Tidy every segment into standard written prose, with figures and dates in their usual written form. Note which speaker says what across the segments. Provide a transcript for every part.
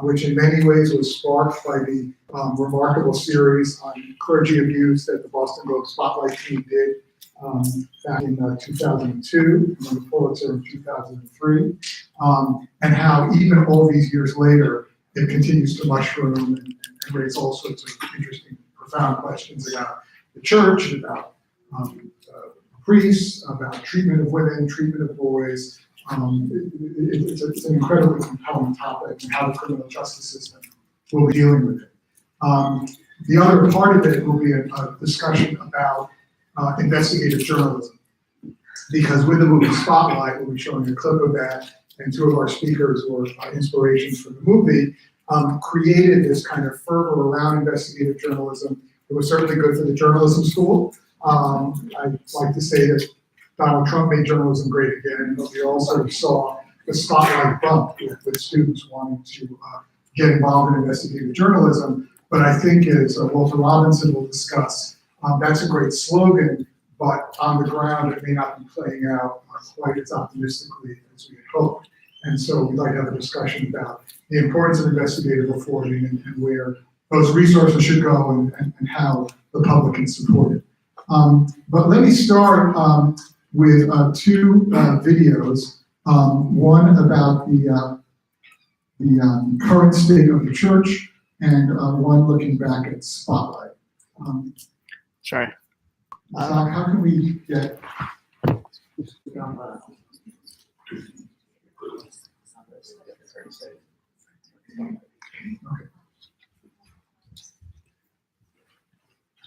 Speaker 1: which in many ways was sparked by the remarkable series on clergy abuse that the Boston Globe Spotlight team did back in 2002, and the Pulitzer in 2003, and how even all these years later, it continues to mushroom and raise all sorts of interesting, profound questions about the church, about priests, about treatment of women, treatment of boys. It's an incredibly compelling topic, and how the criminal justice system will be dealing with it. The other part of it will be a discussion about investigative journalism, because with the movie Spotlight, we'll be showing a clip of that, and two of our speakers were inspirations for the movie, created this kind of fervor around investigative journalism. It was certainly good for the journalism school. I'd like to say that Donald Trump made journalism great again, but we also saw the spotlight bump with students wanting to get involved in investigative journalism. But I think, as Walter Robinson will discuss, that's a great slogan, but on the ground it may not be playing out quite as optimistically as we had hoped. And so we'd like to have a discussion about the importance of investigative reporting and where those resources should go and how the public can support it. But let me start with two videos, one about the current state of the church, and one looking back at Spotlight.
Speaker 2: Sorry.
Speaker 1: How can we get...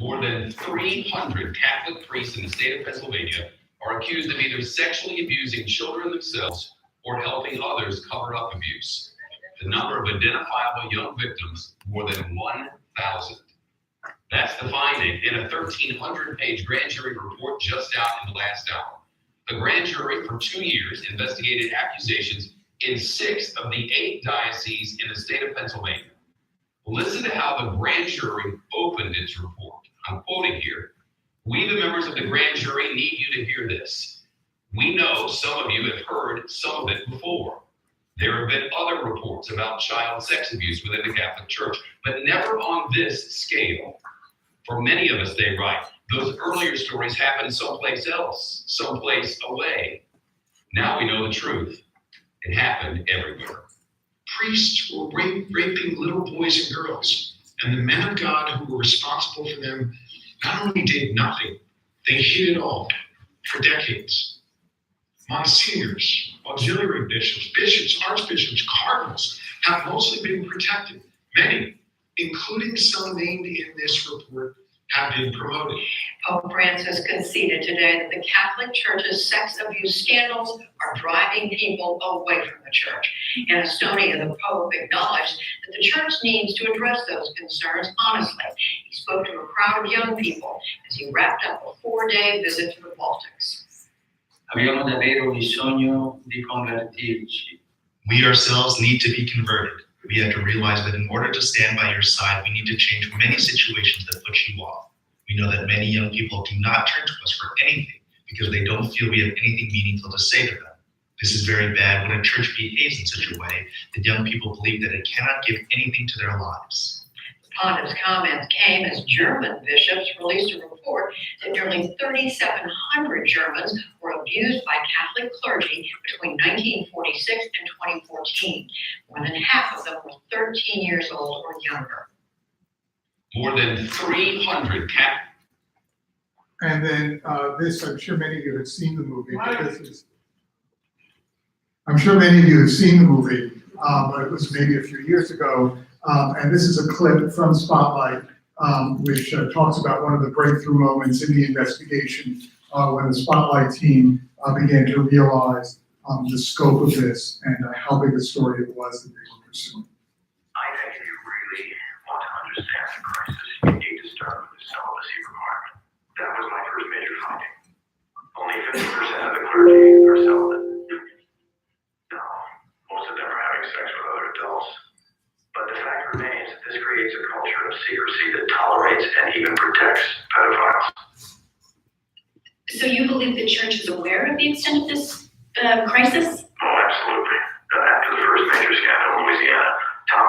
Speaker 3: More than 300 Catholic priests in the state of Pennsylvania are accused of either sexually abusing children themselves or helping others cover up abuse. The number of identifiable young victims, more than 1,000. That's the finding in a 1,300-page grand jury report just out in the last hour. The grand jury for 2 years investigated accusations in 6 of the 8 dioceses in the state of Pennsylvania. Listen to how the grand jury opened its report. I'm quoting here. "We, the members of the grand jury, need you to hear this. We know some of you have heard some of it before. There have been other reports about child sex abuse within the Catholic Church, but never on this scale. For many of us," they write, "those earlier stories happened someplace else, someplace away. Now we know the truth. It happened everywhere."
Speaker 4: Priests were raping little boys and girls, and the men of God who were responsible for them not only did nothing, they hid it all for decades. Monsignors, auxiliary bishops, bishops, archbishops, cardinals have mostly been protected. Many, including some named in this report, have been promoted.
Speaker 5: Pope Francis conceded today that the Catholic Church's sex abuse scandals are driving people away from the church. In Estonia, the Pope acknowledged that the church needs to address those concerns honestly. He spoke to a crowd of young people as he wrapped up a 4-day visit to the Baltics.
Speaker 6: Abbiamo davvero bisogno di convertirci.
Speaker 7: We ourselves need to be converted. We have to realize that in order to stand by your side, we need to change many situations that put you off. We know that many young people do not turn to us for anything because they don't feel we have anything meaningful to say to them. This is very bad when a church behaves in such a way that young people believe that it cannot give anything to their lives.
Speaker 5: The pontiff's comments came as German bishops released a report that nearly 3,700 Germans were abused by Catholic clergy between 1946 and 2014. More than half of them were 13 years old or younger.
Speaker 3: More than 300 Catholic.
Speaker 1: And then this, I'm sure many of you have seen the movie. I'm sure many of you have seen the movie. It was maybe a few years ago. And this is a clip from Spotlight, which talks about one of the breakthrough moments in the investigation when the Spotlight team began to realize the scope of this and how big a story it was that they were pursuing.
Speaker 8: I think if you really want to understand the crisis, you need to start with the celibacy requirement. That was my first major finding. Only 50% of the clergy are celibate. No, most of them are having sex with other adults. But the fact remains that this creates a culture of secrecy that tolerates and even protects pedophiles.
Speaker 9: So you believe the church is aware of the extent of this crisis?
Speaker 8: Oh, absolutely. After the first major scandal in Louisiana, Tom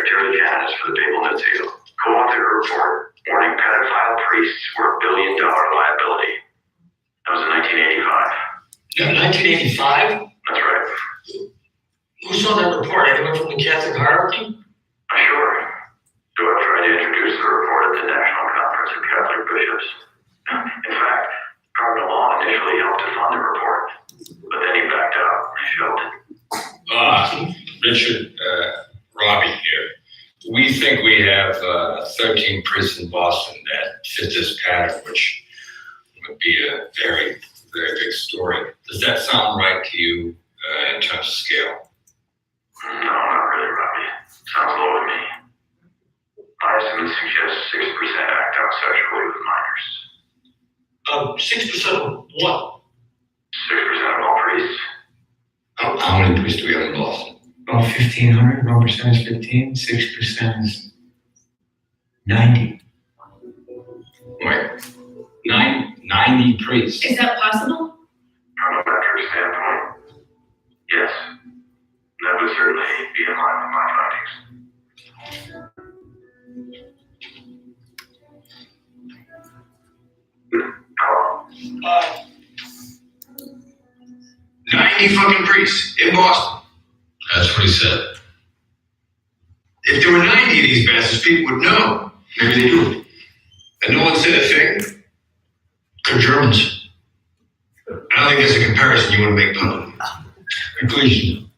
Speaker 8: Secretary of Janice for the Papal Nuncio, co-authored a report warning pedophile priests were $1 billion liability. That was in 1985.
Speaker 6: Yeah, 1985?
Speaker 8: That's right.
Speaker 6: Who saw that report? Anyone from the Catholic hierarchy?
Speaker 8: Sure. So I tried to introduce the report at the National Conference of Catholic Bishops. In fact, Cardinal Law initially helped to fund the report, but then he backed out and shelved it.
Speaker 10: Richard, Robbie here. We think we have 13 priests in Boston that fit this pattern, which would be a very, very big story. Does that sound right to you in terms of scale?
Speaker 8: No, not really, Robbie. Sounds low to me. My estimate suggests 6% act out sexually with minors.
Speaker 6: 6% of what?
Speaker 8: 6% of all priests.
Speaker 10: How many priests do we have in Boston?
Speaker 6: About 1,500, 1% is 15, 6% is 90.
Speaker 10: Wait, 90 priests.
Speaker 9: Is that possible?
Speaker 8: From a metric standpoint, yes. That would certainly be in line with my findings.
Speaker 4: 90 fucking priests in Boston.
Speaker 3: That's what he said.
Speaker 4: If there were 90 of these bastards, people would know. Maybe they do. And no one said a thing. They're Germans. I don't think there's a comparison you want to make public.
Speaker 10: Conclusion.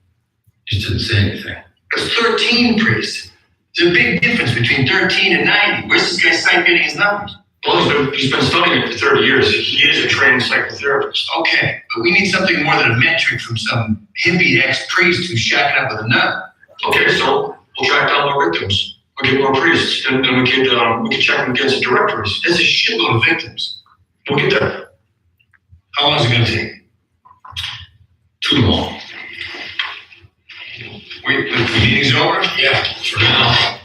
Speaker 10: Just didn't say anything.
Speaker 4: There's 13 priests. There's a big difference between 13 and 90. Where's this guy Sight getting his numbers?
Speaker 8: Well, he's been studying it for 30 years. He is a trained psychotherapist.
Speaker 4: Okay, but we need something more than a metric from some hippie ex-priest who's shacking up with a nun.
Speaker 8: Okay, so we'll track down more victims. We'll get more priests. Then we could check them against the directories.
Speaker 4: There's a shitload of victims.
Speaker 8: We'll get there.
Speaker 4: How long is it gonna take?
Speaker 10: Too long.
Speaker 4: Wait, the meeting's over?
Speaker 10: Yeah, for now.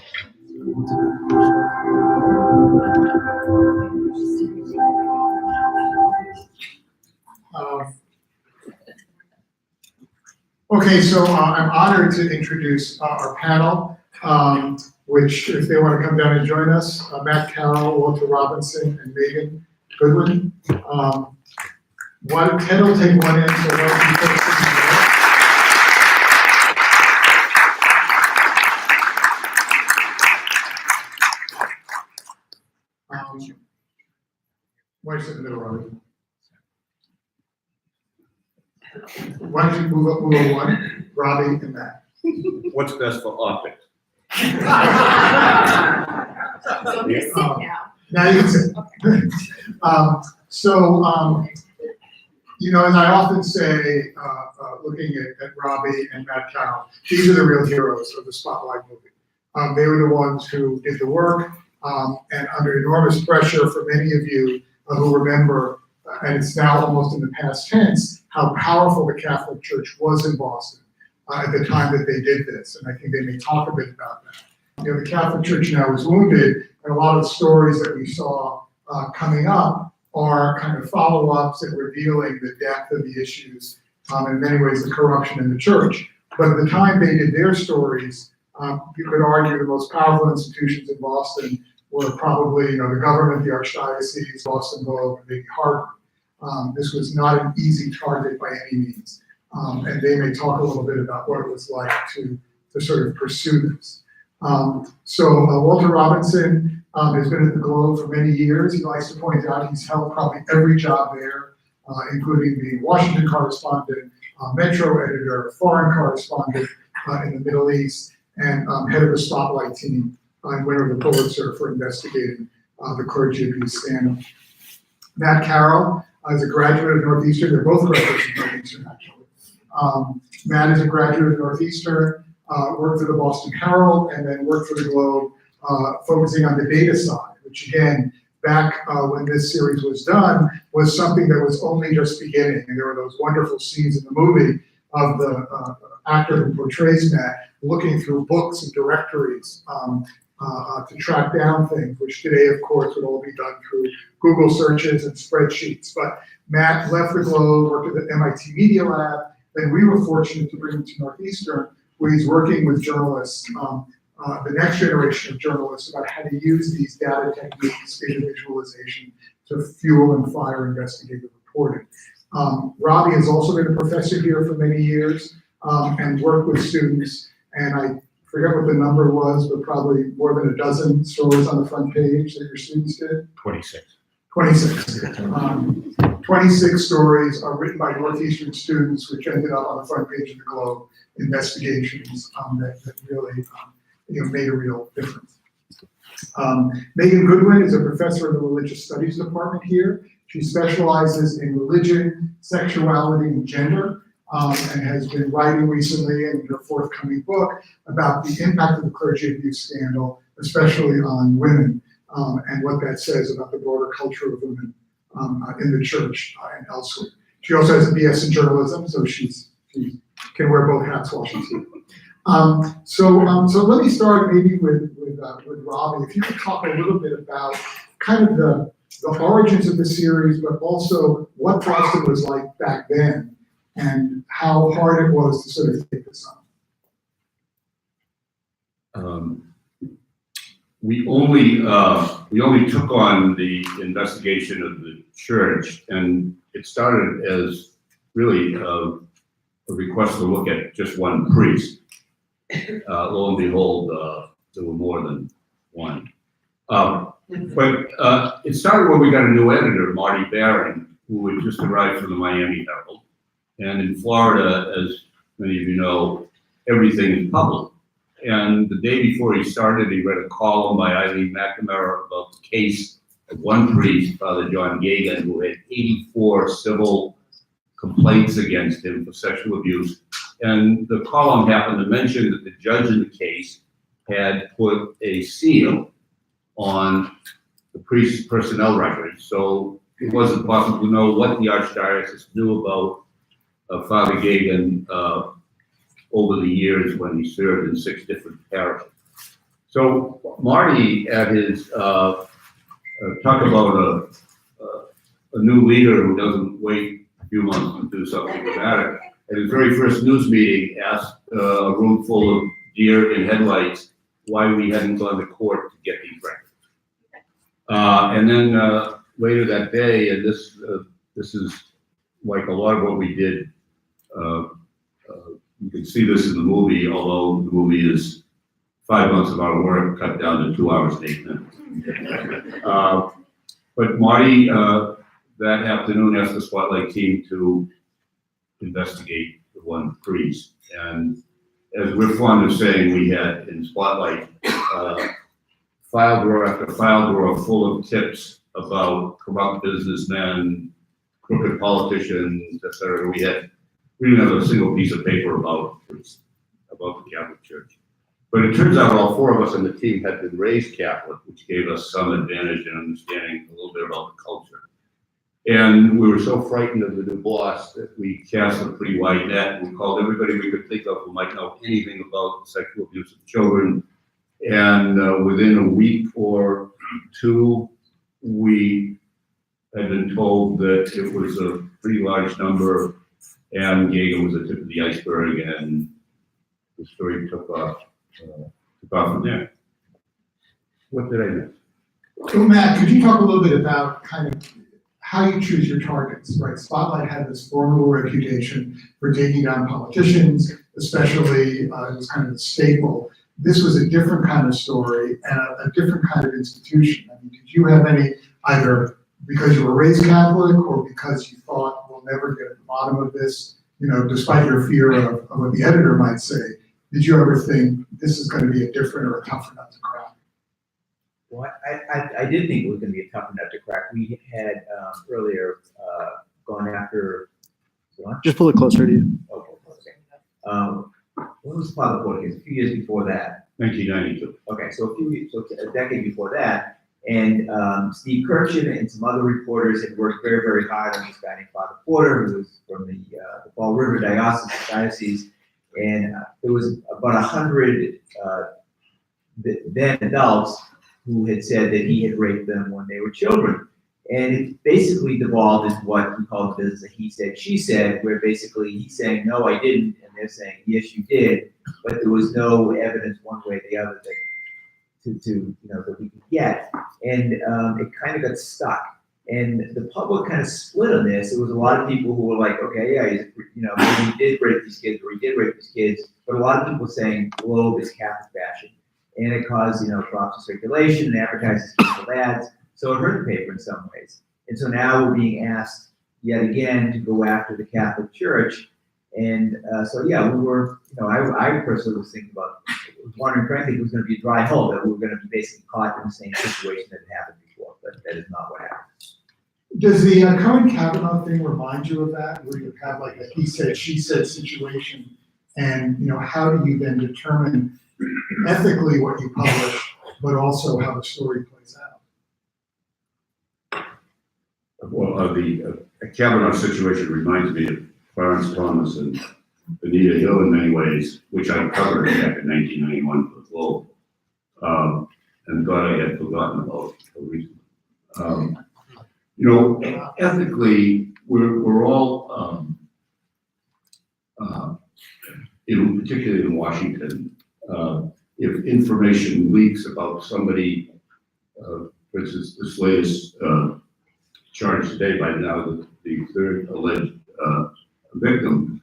Speaker 1: Okay, so I'm honored to introduce our panel, which, if they want to come down and join us, Matt Carroll, Walter Robinson, and Megan Goodwin. Ted will take one end, so one of you folks in the middle. Why don't you sit in the middle, Robbie? Why don't you move up one, Robbie and Matt?
Speaker 11: What's best for optics?
Speaker 9: So I'm gonna sit now.
Speaker 1: Now you can sit. You know, as I often say, looking at Robbie and Matt Carroll, these are the real heroes of the Spotlight movie. They were the ones who did the work, and under enormous pressure for many of you who remember, and it's now almost in the past tense, how powerful the Catholic Church was in Boston at the time that they did this. And I think they may talk a bit about that. You know, the Catholic Church now is wounded, and a lot of the stories that we saw coming up are kind of follow-ups and revealing the depth of the issues, in many ways the corruption in the church. But at the time they did their stories, you could argue the most powerful institutions in Boston were probably, you know, the government, the archdiocese, Boston Globe, and maybe Harvard. This was not an easy target by any means. And they may talk a little bit about what it was like to sort of pursue this. Walter Robinson has been at the Globe for many years. He likes to point out he's held probably every job there, including being Washington correspondent, Metro editor, foreign correspondent in the Middle East, and head of the Spotlight team, and winner of the Pulitzer for investigating the clergy abuse scandal. Matt Carroll is a graduate of Northeastern. They're both graduates of Northeastern, actually. Matt is a graduate of Northeastern, worked for the Boston Herald, and then worked for the Globe, focusing on the data side, which again, back when this series was done, was something that was only just beginning. And there were those wonderful scenes in the movie of the actor who portrays Matt looking through books and directories to track down things, which today, of course, would all be done through Google searches and spreadsheets. But Matt left the Globe, worked at the MIT Media Lab, and we were fortunate to bring him to Northeastern, where he's working with journalists the next generation of journalists about how to use these data techniques, data visualization, to fuel and fire investigative reporting. Robbie has also been a professor here for many years and worked with students, and I forget what the number was, but probably more than a dozen stories on the front page that your students did.
Speaker 11: 26.
Speaker 1: 26. 26 stories are written by Northeastern students, which ended up on the front page of the Globe, investigations that really made a real difference. Megan Goodwin is a professor in the Religious Studies department here. She specializes in religion, sexuality, and gender, and has been writing recently in her forthcoming book about the impact of the clergy abuse scandal, especially on women, and what that says about the broader culture of women in the church and elsewhere. She also has a BS in journalism, so she can wear both hats while she's here. So let me start maybe with Robbie. If you could talk a little bit about kind of the origins of the series, but also what Boston was like back then and how hard it was to sort of take this on.
Speaker 11: We only took on the investigation of the church, and it started as really a request to look at just one priest. Lo and behold, there were more than one. But it started when we got a new editor, Marty Barron, who had just arrived from the Miami Herald. And in Florida, as many of you know, everything is public. And the day before he started, he read a column by Eileen McNamara about the case of one priest, Father John Gagan, who had 84 civil complaints against him for sexual abuse. And the column happened to mention that the judge in the case had put a seal on the priest's personnel records. So it wasn't possible to know what the Archdiocese knew about Father Gagan over the years when he served in 6 different parishes. So Marty, at his talk about a new leader who doesn't wait a few months to do something dramatic, at his very first news meeting asked a room full of deer in headlights why we hadn't gone to court to get these records. And then later that day, and this is like a lot of what we did. You can see this in the movie, although the movie is 5 months of our work cut down to 2 hours and 8 minutes. But Marty, that afternoon, asked the Spotlight team to investigate the one priest. And as we're fond of saying, we had in Spotlight file drawer after file drawer full of tips about corrupt businessmen, crooked politicians, etc. We didn't have a single piece of paper about the Catholic Church. But it turns out all 4 of us on the team had been raised Catholic, which gave us some advantage in understanding a little bit about the culture. And we were so frightened of the new boss that we cast a pretty wide net. We called everybody we could think of who might know anything about sexual abuse of children. And within a week or 2, we had been told that it was a pretty large number, and Gagan was the tip of the iceberg, and the story took off from there. What did I miss?
Speaker 1: So Matt, could you talk a little bit about kind of how you choose your targets, right? Spotlight had this formidable reputation for taking down politicians, especially it was kind of a staple. This was a different kind of story and a different kind of institution. I mean, did you have any, either because you were raised Catholic or because you thought we'll never get at the bottom of this, despite your fear of what the editor might say, did you ever think this is going to be a different or a tougher nut to crack?
Speaker 12: Well, I did think it was going to be a tough nut to crack. We had earlier gone after.
Speaker 2: Just pull it closer to you.
Speaker 12: Okay. When was Father Porteous? A few years before that.
Speaker 11: 1992.
Speaker 12: Okay, so a decade before that, and Steve Kirchin and some other reporters had worked very, very hard on this guy named Father Porter, who was from the Fall River Diocese, and there was about 100 then adults who had said that he had raped them when they were children. And it basically devolved into what he called the business of he said, she said, where basically he's saying, no, I didn't, and they're saying, yes, you did, but there was no evidence one way or the other that we could get. And it kind of got stuck. And the public kind of split on this. There was a lot of people who were like, okay, yeah, maybe he did rape these kids or he did rape these kids, but a lot of people saying Globe is Catholic bashing. And it caused, drops in circulation and advertises people ads. So it hurt the paper in some ways. And so now we're being asked yet again to go after the Catholic Church. And we were, I personally was thinking about, wondering frankly if it was going to be a dry hole, that we were going to be basically caught in the same situation that had happened before, but that is not what happened.
Speaker 1: Does the current Kavanaugh thing remind you of that, where you have like a he said, she said situation, and how do you then determine ethically what you publish, but also how the story plays out?
Speaker 11: Well, the Kavanaugh situation reminds me of Clarence Thomas and Anita Hill in many ways, which I covered back in 1991 for the Globe, and thought I had forgotten about for a reason. Ethically, we're all, particularly in Washington, if information leaks about somebody, for instance, this latest charge today by now the third alleged victim,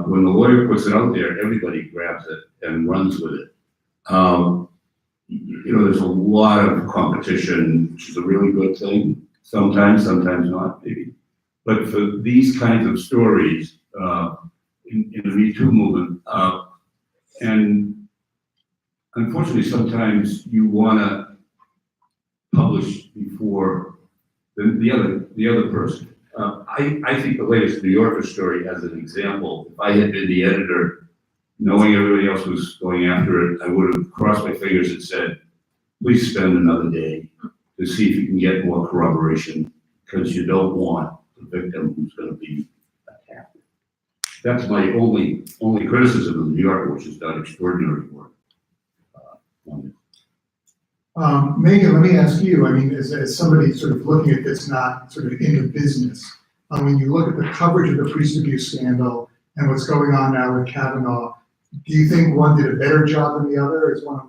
Speaker 11: when the lawyer puts it out there, everybody grabs it and runs with it. There's a lot of competition, which is a really good thing. Sometimes not, maybe. But for these kinds of stories, in the Me Too movement, and unfortunately, sometimes you want to publish before the other person. I think the latest New Yorker story, as an example, if I had been the editor, knowing everybody else was going after it, I would have crossed my fingers and said, please spend another day to see if you can get more corroboration, because you don't want the victim who's going to be attacked. That's my only criticism of the New Yorker, which has done extraordinary work on it.
Speaker 1: Megan, let me ask you, as somebody sort of looking at this, not sort of in the business, when you look at the coverage of the priest abuse scandal and what's going on now with Kavanaugh, do you think one did a better job than the other? Does one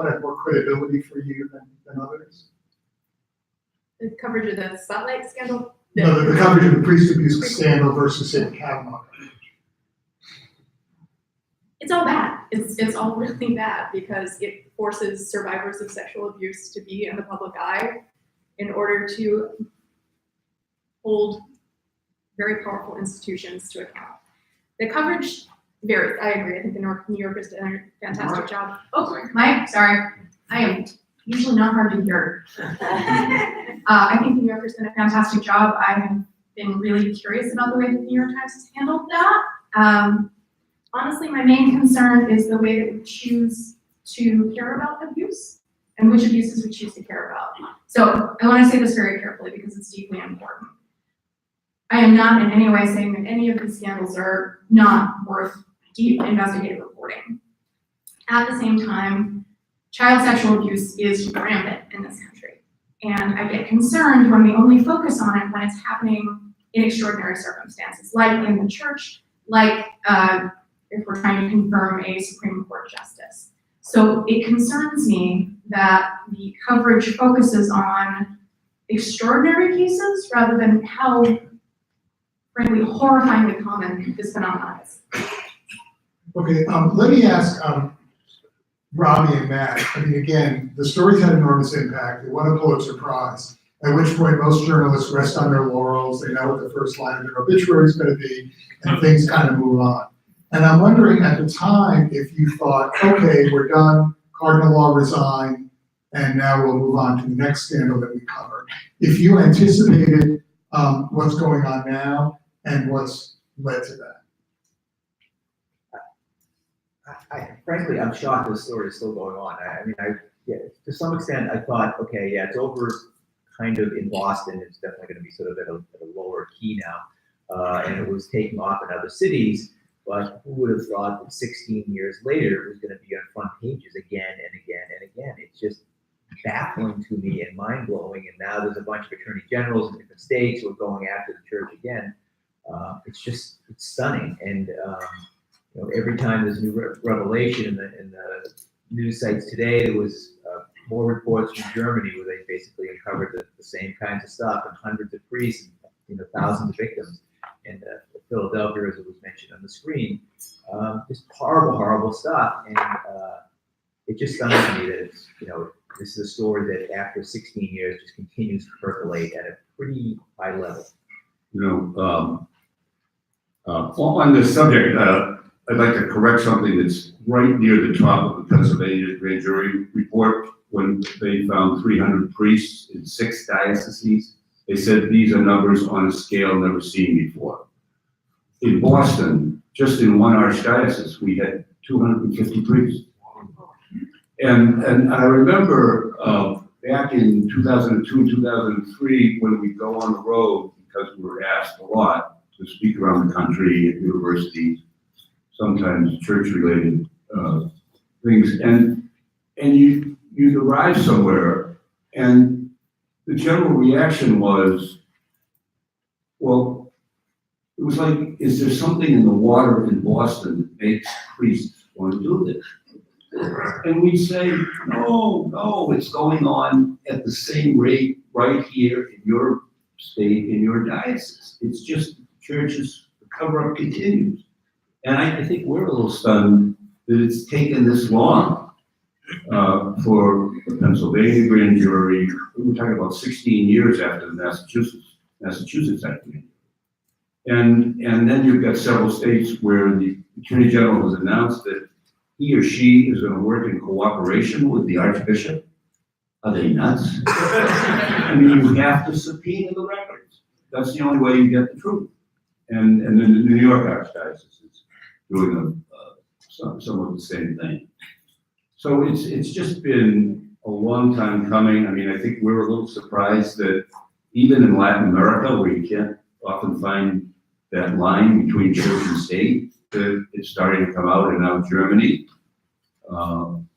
Speaker 1: have more credibility for you than others?
Speaker 13: The coverage of the Spotlight scandal?
Speaker 1: No, the coverage of the priest abuse scandal versus, say, the Kavanaugh coverage.
Speaker 13: It's all bad. It's all really bad because it forces survivors of sexual abuse to be in the public eye in order to hold very powerful institutions to account. The coverage varies. I agree. I think the New Yorkers did a fantastic job. Oh, sorry. I am usually not hard to hear. I think the New Yorkers did a fantastic job. I have been really curious about the way that the New York Times has handled that. Honestly, my main concern is the way that we choose to care about abuse and which abuses we choose to care about. So I want to say this very carefully because it's deeply important. I am not in any way saying that any of these scandals are not worth deep investigative reporting. At the same time, child sexual abuse is rampant in this country. And I get concerned when we only focus on it when it's happening in extraordinary circumstances, like in the church, like if we're trying to confirm a Supreme Court justice. So it concerns me that the coverage focuses on extraordinary cases rather than how, frankly, horrifyingly common this phenomenon is.
Speaker 1: Okay, let me ask Robbie and Matt. Again, the story's had enormous impact. They won a Pulitzer Prize, at which point most journalists rest on their laurels. They know what the first line of their obituary is going to be, and things kind of move on. And I'm wondering at the time if you thought, okay, we're done, Cardinal Law resigned, and now we'll move on to the next scandal that we covered. If you anticipated what's going on now and what's led to that.
Speaker 12: Frankly, I'm shocked this story is still going on. To some extent, I thought, okay, yeah, it's over kind of in Boston. It's definitely going to be sort of at a lower key now. And it was taking off in other cities. But who would have thought that 16 years later it was going to be on front pages again and again and again? It's just baffling to me and mind-blowing, and now there's a bunch of attorney generals in different states who are going after the church again. It's stunning, and every time there's new revelation in the news sites today, there was more reports from Germany where they basically uncovered the same kinds of stuff, and hundreds of priests and thousands of victims. And Philadelphia, as it was mentioned on the screen, just horrible stuff. And it just stuns me that it's, this is a story that after 16 years just continues to percolate at a pretty high level.
Speaker 11: On this subject, I'd like to correct something that's right near the top of the Pennsylvania grand jury report. When they found 300 priests in 6 dioceses, they said these are numbers on a scale never seen before. In Boston, just in one archdiocese, we had 250 priests. And I remember back in 2002, 2003, when we go on the road, because we were asked a lot to speak around the country at universities, sometimes church-related things, and you'd arrive somewhere, and the general reaction was, well, it was like, is there something in the water in Boston that makes priests want to do this? And we say, no, it's going on at the same rate right here in your state, in your diocese. It's just the church's cover-up continues. And I think we're a little stunned that it's taken this long for the Pennsylvania grand jury. We were talking about 16 years after the Massachusetts Act. And then you've got several states where the Attorney General has announced that he or she is going to work in cooperation with the Archbishop. Are they nuts? I mean, you have to subpoena the records. That's the only way you get the truth. And then the New York Archdiocese is doing somewhat the same thing. So it's just been a long time coming. I mean, I think we're a little surprised that even in Latin America, where you can't often find that line between church and state, that it's starting to come out. And now Germany,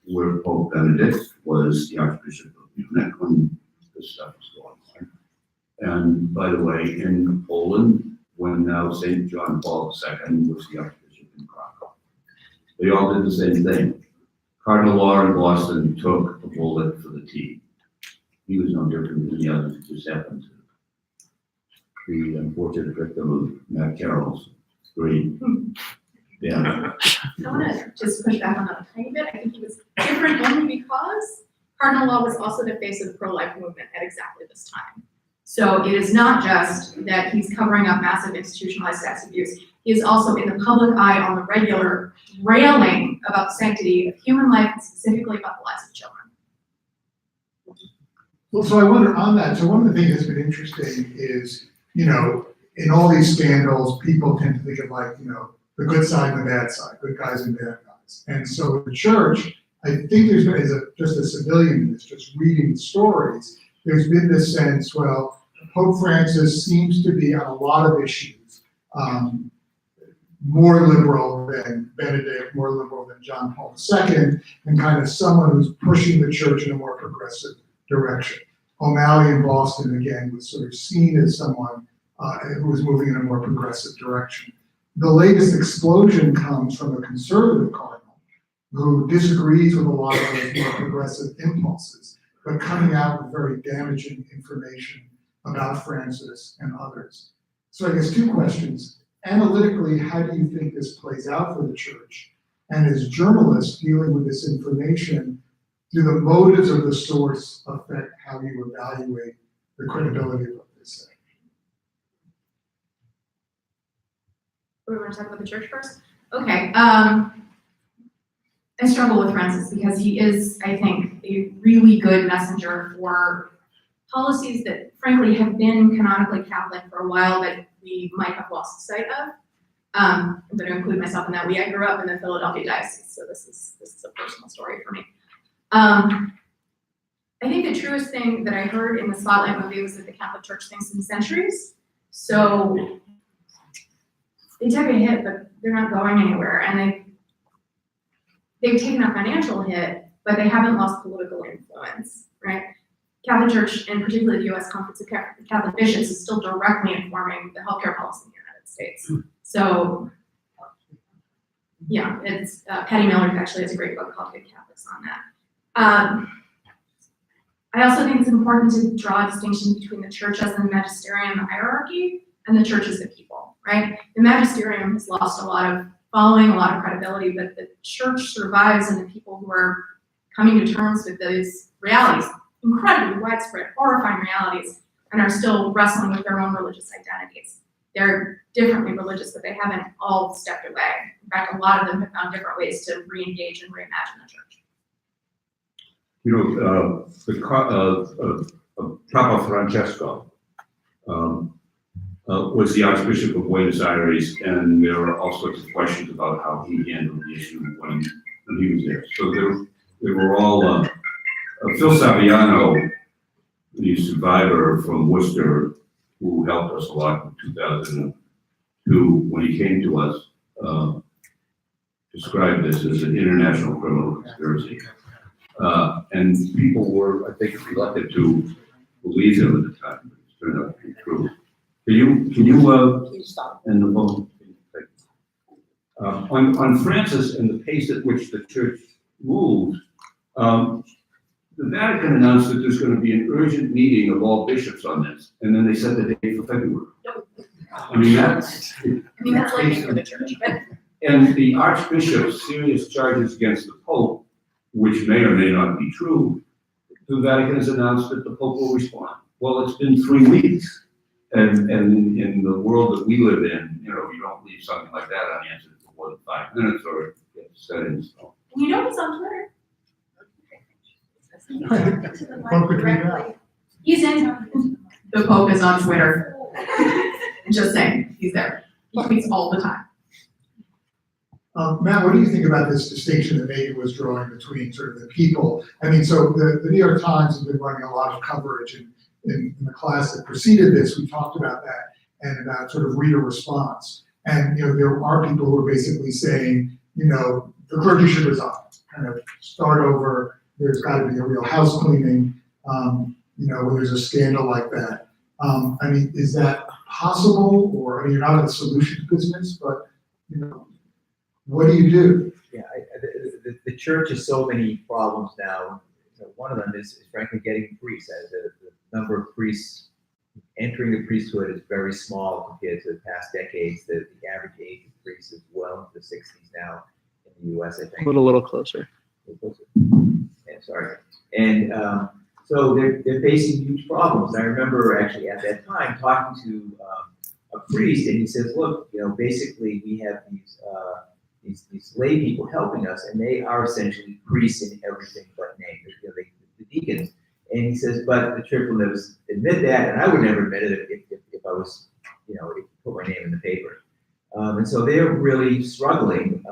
Speaker 11: where Pope Benedict was the Archbishop of Munich when this stuff was going on. And by the way, in Poland, when now St. John Paul II was the Archbishop in Kraft, they all did the same thing. Cardinal Law in Boston took a bullet for the team. He was no different than the others. It just happened to be the unfortunate victim of Matt Carroll's great damage.
Speaker 13: I want to just push back on that a tiny bit. I think he was different only because Cardinal Law was also the face of the pro-life movement at exactly this time. So it is not just that he's covering up massive institutionalized sex abuse. He is also in the public eye on the regular, railing about the sanctity of human life and specifically about the lives of children.
Speaker 1: Well, so I wonder on that, so one of the things that's been interesting is, in all these scandals, people tend to think of the good side and the bad side, good guys and bad guys. And so the church, I think there's been, just a civilian that's just reading the stories, there's been this sense, well, Pope Francis seems to be on a lot of issues, more liberal than Benedict, more liberal than John Paul II, and kind of someone who's pushing the church in a more progressive direction. O'Malley in Boston, again, was sort of seen as someone who was moving in a more progressive direction. The latest explosion comes from a conservative cardinal who disagrees with a lot of those more progressive impulses, but coming out with very damaging information about Francis and others. So I guess 2 questions. Analytically, how do you think this plays out for the church? And as journalists dealing with this information, do the motives of the source affect how you evaluate the credibility of what they say?
Speaker 13: We want to talk about the church first? Okay. I struggle with Francis because he is, I think, a really good messenger for policies that, frankly, have been canonically Catholic for a while, but we might have lost sight of. I'm going to include myself in that. I grew up in the Philadelphia diocese, so this is a personal story for me. I think the truest thing that I heard in the Spotlight movie was that the Catholic Church thinks in centuries. So they took a hit, but they're not going anywhere. And they've taken a financial hit, but they haven't lost political influence, right? Catholic Church, and particularly the U.S. Conference of Catholic Bishops, is still directly informing the healthcare policy in the United States. So, yeah, it's Patty Miller actually has a great book called Good Catholics on that. I also think it's important to draw a distinction between the church as the magisterium, the hierarchy, and the church as the people, right? The magisterium has lost a lot of following, a lot of credibility, but the church survives, and the people who are coming to terms with those realities, incredibly widespread, horrifying realities, and are still wrestling with their own religious identities. They're differently religious, but they haven't all stepped away. In fact, a lot of them have found different ways to re-engage and reimagine the church.
Speaker 11: You know, Papa Francesco was the Archbishop of Buenos Aires, and there were all sorts of questions about how he handled the issue when he was there. So they were all, Phil Saviano, the survivor from Worcester, who helped us a lot in 2002, when he came to us, described this as an international criminal conspiracy. And people were, I think, reluctant to believe him at the time, but it's turned out to be true. Can you end the phone? On Francis and the pace at which the church moved, the Vatican announced that there's going to be an urgent meeting of all bishops on this, and then they set the date for February. I mean, that's
Speaker 13: lightning for the church.
Speaker 11: And the Archbishop's serious charges against the Pope, which may or may not be true, the Vatican has announced that the Pope will respond. Well, it's been 3 weeks, and in the world that we live in, you know, you don't leave something like that unanswered for more than 5 minutes, or it gets set in stone.
Speaker 13: You know he's on Twitter. He's in. The Pope is on Twitter. Just saying, he's there. He tweets all the time.
Speaker 1: Matt, what do you think about this distinction that Megan was drawing between sort of the people? I mean, so the New York Times has been running a lot of coverage, and in the class that preceded this, we talked about that and about sort of reader response. And, you know, there are people who are basically saying, you know, the clergy should resign, kind of start over. There's got to be a real house cleaning, you know, when there's a scandal like that. I mean, is that possible? Or, I mean, you're not in the solutions business, but, you know, what do you do?
Speaker 12: Yeah, the church has so many problems now. You know, one of them is frankly getting priests. The number of priests entering the priesthood is very small compared to the past decades. The average age of priests is well into the 60s now in the U.S. I think.
Speaker 2: Put a little closer.
Speaker 12: Yeah, sorry. And so they're facing huge problems. I remember actually at that time talking to a priest, and he says, "Look, you know, basically we have these lay people helping us, and they are essentially priests in everything but name. You know, the deacons." And he says, "But the church will never admit that, and I would never admit it if I was, you know, if put my name in the paper." And so they're really struggling.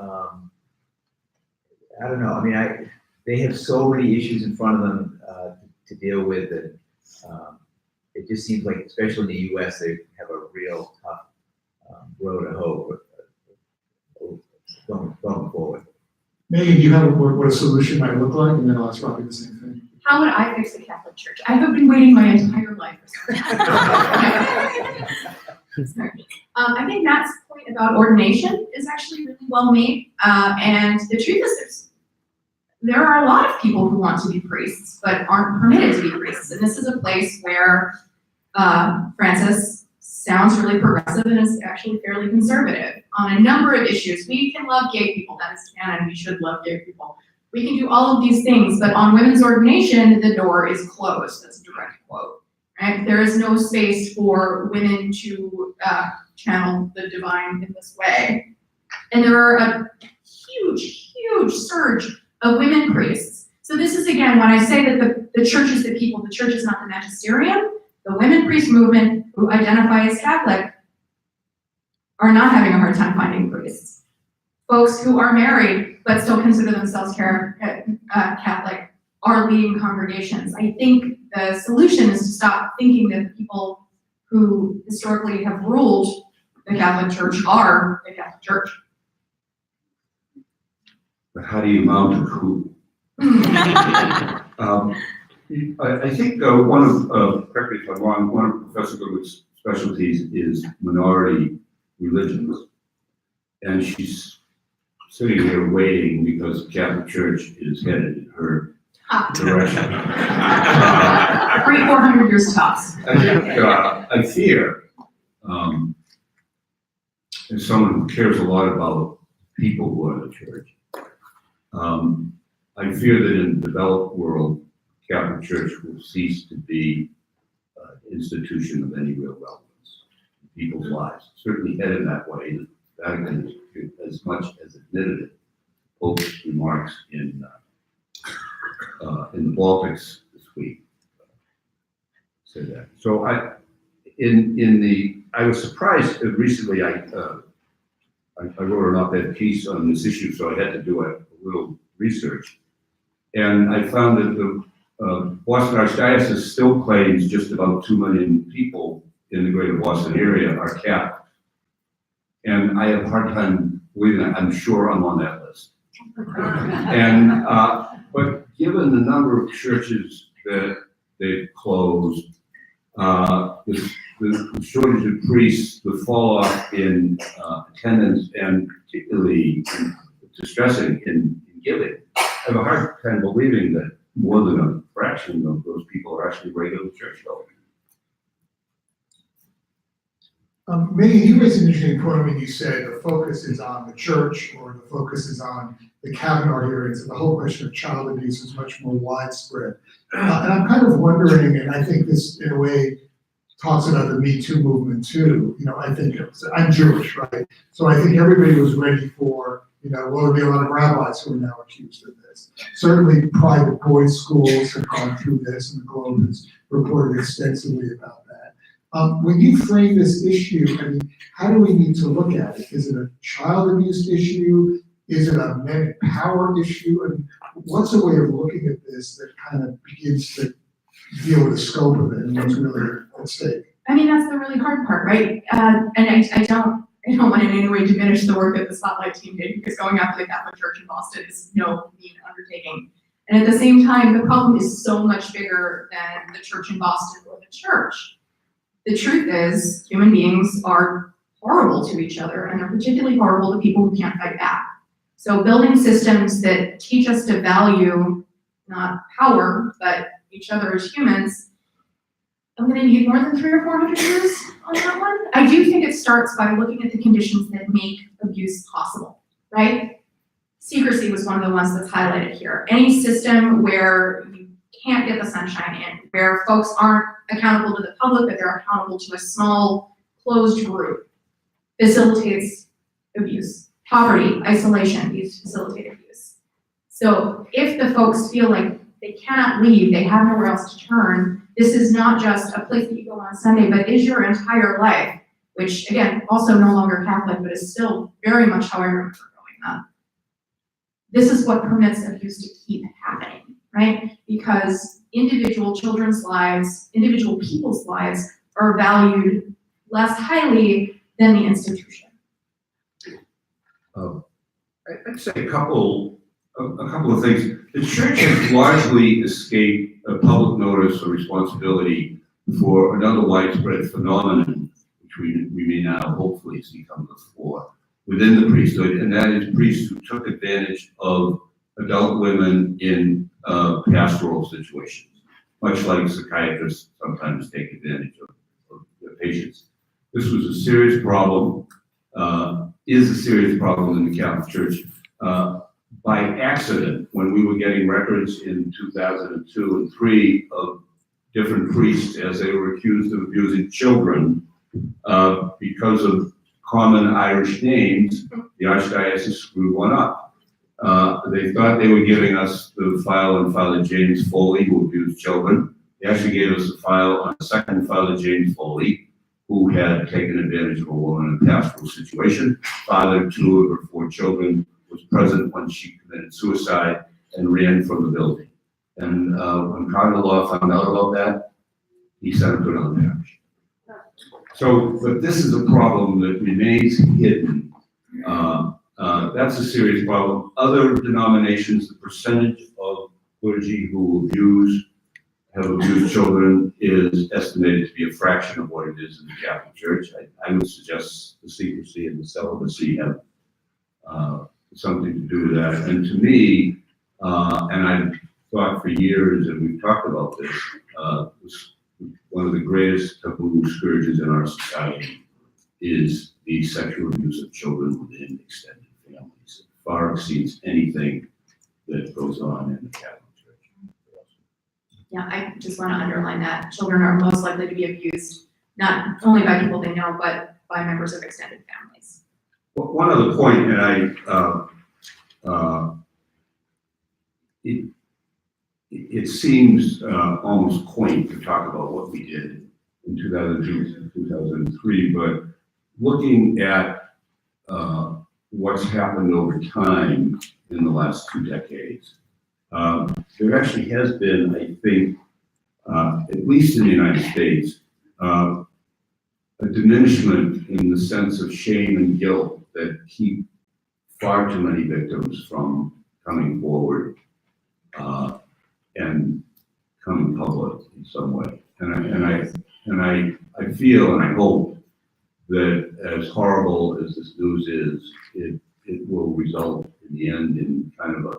Speaker 12: I don't know. I mean, they have so many issues in front of them to deal with, and it just seems like, especially in the U.S., they have a real tough road to hoe going forward.
Speaker 1: Megan, do you have what a solution might look like? And then I'll ask Robbie the same thing.
Speaker 13: How would I fix the Catholic Church? I have been waiting my entire life for something. I think Matt's point about ordination is actually really well made. And the truth is there are a lot of people who want to be priests, but aren't permitted to be priests. And this is a place where Francis sounds really progressive and is actually fairly conservative on a number of issues. We can love gay people, that is canon, we should love gay people. We can do all of these things, but on women's ordination, the door is closed. That's a direct quote, right? There is no space for women to channel the divine in this way. And there are a huge, huge surge of women priests. So this is, again, when I say that the church is the people, the church is not the magisterium, the women priest movement who identify as Catholic are not having a hard time finding priests. Folks who are married but still consider themselves Catholic are leading congregations. I think the solution is to stop thinking that the people who historically have ruled the Catholic Church are the Catholic Church.
Speaker 11: But how do you mount a coup? I think one of, correct me if I'm wrong, one of Professor Goodwood's specialties is minority religions. And she's sitting here waiting because the Catholic Church is headed in her direction.
Speaker 13: 400 years tops.
Speaker 11: I think, I fear, as someone who cares a lot about people who are in the church, I fear that in the developed world, Catholic Church will cease to be an institution of any real relevance in people's lives. Certainly headed that way. The Vatican has as much as admitted it. Pope's remarks in the Baltics this week said that. So I was surprised recently. I wrote an op-ed piece on this issue, so I had to do a little research, and I found that the Boston Archdiocese still claims just about 2 million people in the greater Boston area are Catholic. And I have a hard time believing that. I'm sure I'm on that list. And, but given the number of churches that they've closed, the shortage of priests, the fall off in attendance, and particularly distressing in giving, I have a hard time believing that more than a fraction of those people are actually regular churchgoers.
Speaker 1: Minnie, you raised an interesting point when you said the focus is on the church or the focus is on the Kavanaugh hearings, and the whole question of child abuse is much more widespread. And I'm kind of wondering, and I think this in a way talks about the Me Too movement too. You know, I think I'm Jewish, right? So I think everybody was ready for, you know, well, there'll be a lot of rabbis who are now accused of this. Certainly private boys' schools have gone through this, and the Globe has reported extensively about that. When you frame this issue, I mean, how do we need to look at it? Is it a child abuse issue? Is it a men in power issue? I mean, what's a way of looking at this that kind of begins to deal with the scope of it and what's really at stake?
Speaker 13: I mean, that's the really hard part, right? And I don't want in any way diminish the work that the Spotlight team did, because going after the Catholic Church in Boston is no mean undertaking. And at the same time, the problem is so much bigger than the church in Boston or the church. The truth is, human beings are horrible to each other, and they're particularly horrible to people who can't fight back. So building systems that teach us to value not power, but each other as humans, I'm gonna need more than 300 or 400 years on that one. I do think it starts by looking at the conditions that make abuse possible, right? Secrecy was one of the ones that's highlighted here. Any system where you can't get the sunshine in, where folks aren't accountable to the public, but they're accountable to a small, closed group, facilitates abuse. Poverty, isolation, these facilitate abuse. So if the folks feel like they cannot leave, they have nowhere else to turn, this is not just a place that you go on Sunday, but is your entire life, which again, also no longer Catholic, but is still very much how I remember growing up. This is what permits abuse to keep happening, right? Because individual children's lives, individual people's lives are valued less highly than the institution.
Speaker 11: I'd say a couple of things. The church has largely escaped a public notice or responsibility for another widespread phenomenon, which we may now hopefully see come to the fore within the priesthood, and that is priests who took advantage of adult women in pastoral situations, much like psychiatrists sometimes take advantage of their patients. This was a serious problem, is a serious problem in the Catholic Church. By accident, when we were getting records in 2002 and 3 of different priests as they were accused of abusing children, because of common Irish names, the Archdiocese screwed one up. They thought they were giving us the file on Father James Foley, who abused children. They actually gave us a file on a second Father James Foley, who had taken advantage of a woman in a pastoral situation, fathered 2 of her 4 children, was present when she committed suicide, and ran from the building. And when Cardinal Law found out about that, he sent him to another parish. So, but this is a problem that remains hidden. That's a serious problem. Other denominations, the percentage of clergy who abuse have abused children is estimated to be a fraction of what it is in the Catholic Church. I would suggest the secrecy and the celibacy have something to do with that. And to me, and I've thought for years, and we've talked about this, one of the greatest taboo scourges in our society is the sexual abuse of children within extended families. It far exceeds anything that goes on in the Catholic Church.
Speaker 13: Yeah, I just want to underline that children are most likely to be abused, not only by people they know, but by members of extended families.
Speaker 11: Well, one other point, and it seems almost quaint to talk about what we did in 2002, 2003, but looking at what's happened over time in the last 2 decades, there actually has been, I think, at least in the United States, a diminishment in the sense of shame and guilt that keep far too many victims from coming forward and coming public in some way. And I feel and I hope that as horrible as this news is, it will result in the end in kind of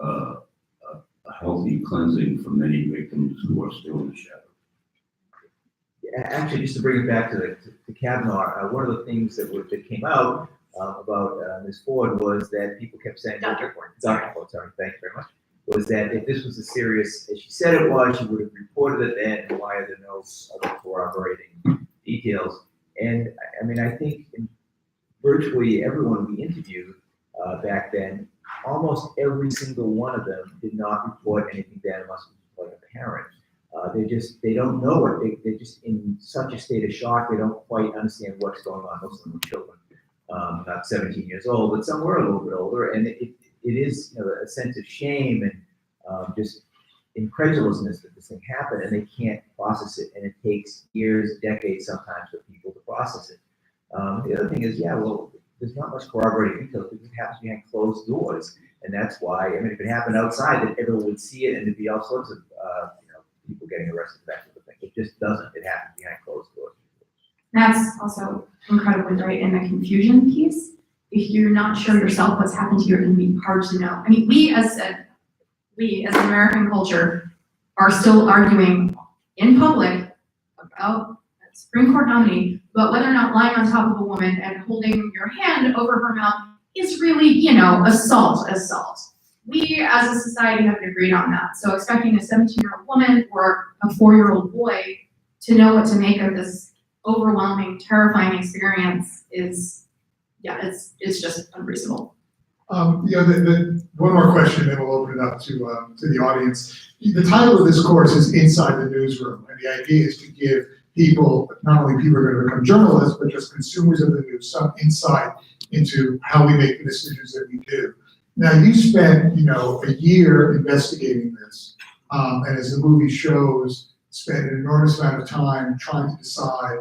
Speaker 11: a healthy cleansing for many victims who are still in the shadow.
Speaker 12: Actually, just to bring it back to Kavanaugh, one of the things that came out about Ms. Ford was that people kept saying,
Speaker 13: Dr. Ford.
Speaker 12: Dr. Ford, sorry, thank you very much, was that if this was as serious as she said it was, she would have reported it then, why are there no other corroborating details? And I mean, I think in virtually everyone we interviewed back then, almost every single one of them did not report anything bad unless it was like a parent. They don't know it. They're just in such a state of shock. They don't quite understand what's going on. Most of them are children, not 17 years old, but some were a little bit older. And it is, you know, a sense of shame and just incredulousness that this thing happened, and they can't process it. And it takes years, decades sometimes for people to process it. The other thing is, yeah, well, there's not much corroborating details because it happens behind closed doors. And that's why, I mean, if it happened outside, then everyone would see it and there'd be all sorts of, people getting arrested, that sort of thing. It just doesn't. It happens behind closed doors.
Speaker 13: That's also incredibly great in the confusion piece. If you're not sure yourself what's happened to you, it can be hard to know. I mean, we as an American culture are still arguing in public about a Supreme Court nominee, but whether or not lying on top of a woman and holding your hand over her mouth is really, assault. We as a society haven't agreed on that. So expecting a 17-year-old woman or a 4-year-old boy to know what to make of this overwhelming, terrifying experience is just unreasonable.
Speaker 1: One more question, then we'll open it up to the audience. The title of this course is Inside the Newsroom, and the idea is to give people, not only people who are going to become journalists, but just consumers of the news, some insight into how we make the decisions that we do. Now, you spent, a year investigating this, and as the movie shows, spent an enormous amount of time trying to decide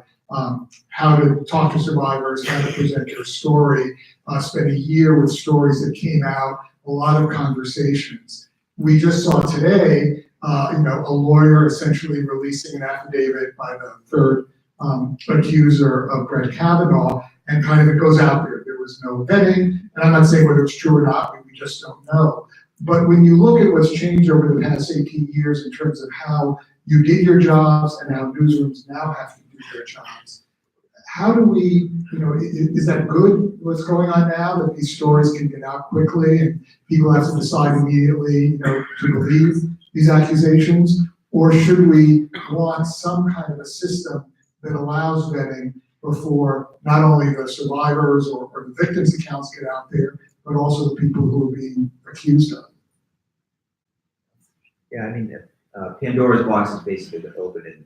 Speaker 1: how to talk to survivors, how to present their story, spent a year with stories that came out, a lot of conversations. We just saw today, a lawyer essentially releasing an affidavit by the third accuser of Brett Kavanaugh, and kind of it goes out there. There was no vetting, and I'm not saying whether it's true or not, we just don't know. But when you look at what's changed over the past 18 years in terms of how you did your jobs and how newsrooms now have to do their jobs, how do we, is that good, what's going on now, that these stories can get out quickly and people have to decide immediately, to believe these accusations? Or should we want some kind of a system that allows vetting before not only the survivors or the victims' accounts get out there, but also the people who are being accused of?
Speaker 12: Yeah, I mean, Pandora's box has basically been opened, and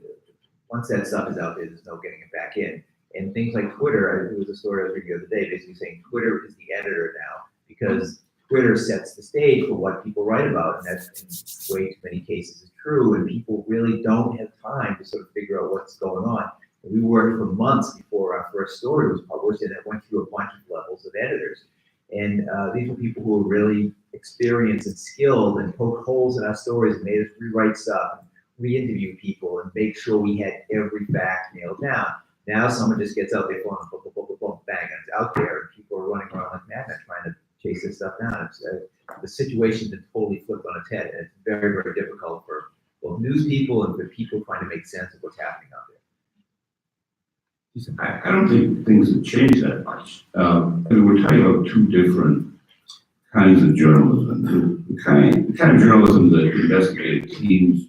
Speaker 12: once that stuff is out there, there's no getting it back in. And things like Twitter, there was a story I was reading the other day, basically saying Twitter is the editor now, because Twitter sets the stage for what people write about, and that's in way too many cases is true, and people really don't have time to sort of figure out what's going on. And we worked for months before our first story was published, and it went through a bunch of levels of editors. And these were people who were really experienced and skilled and poked holes in our stories and made us rewrite stuff. re-interview people and make sure we had every fact nailed down. Now someone just gets out their phone and boom, boom, boom, boom, boom, bang, and it's out there, and people are running around like madmen trying to chase this stuff down. It's, the situation's been totally flipped on its head, and it's very, very difficult for both news people and for people trying to make sense of what's happening out there.
Speaker 11: I don't think things have changed that much. We're talking about two different kinds of journalism. The kind of journalism that investigative teams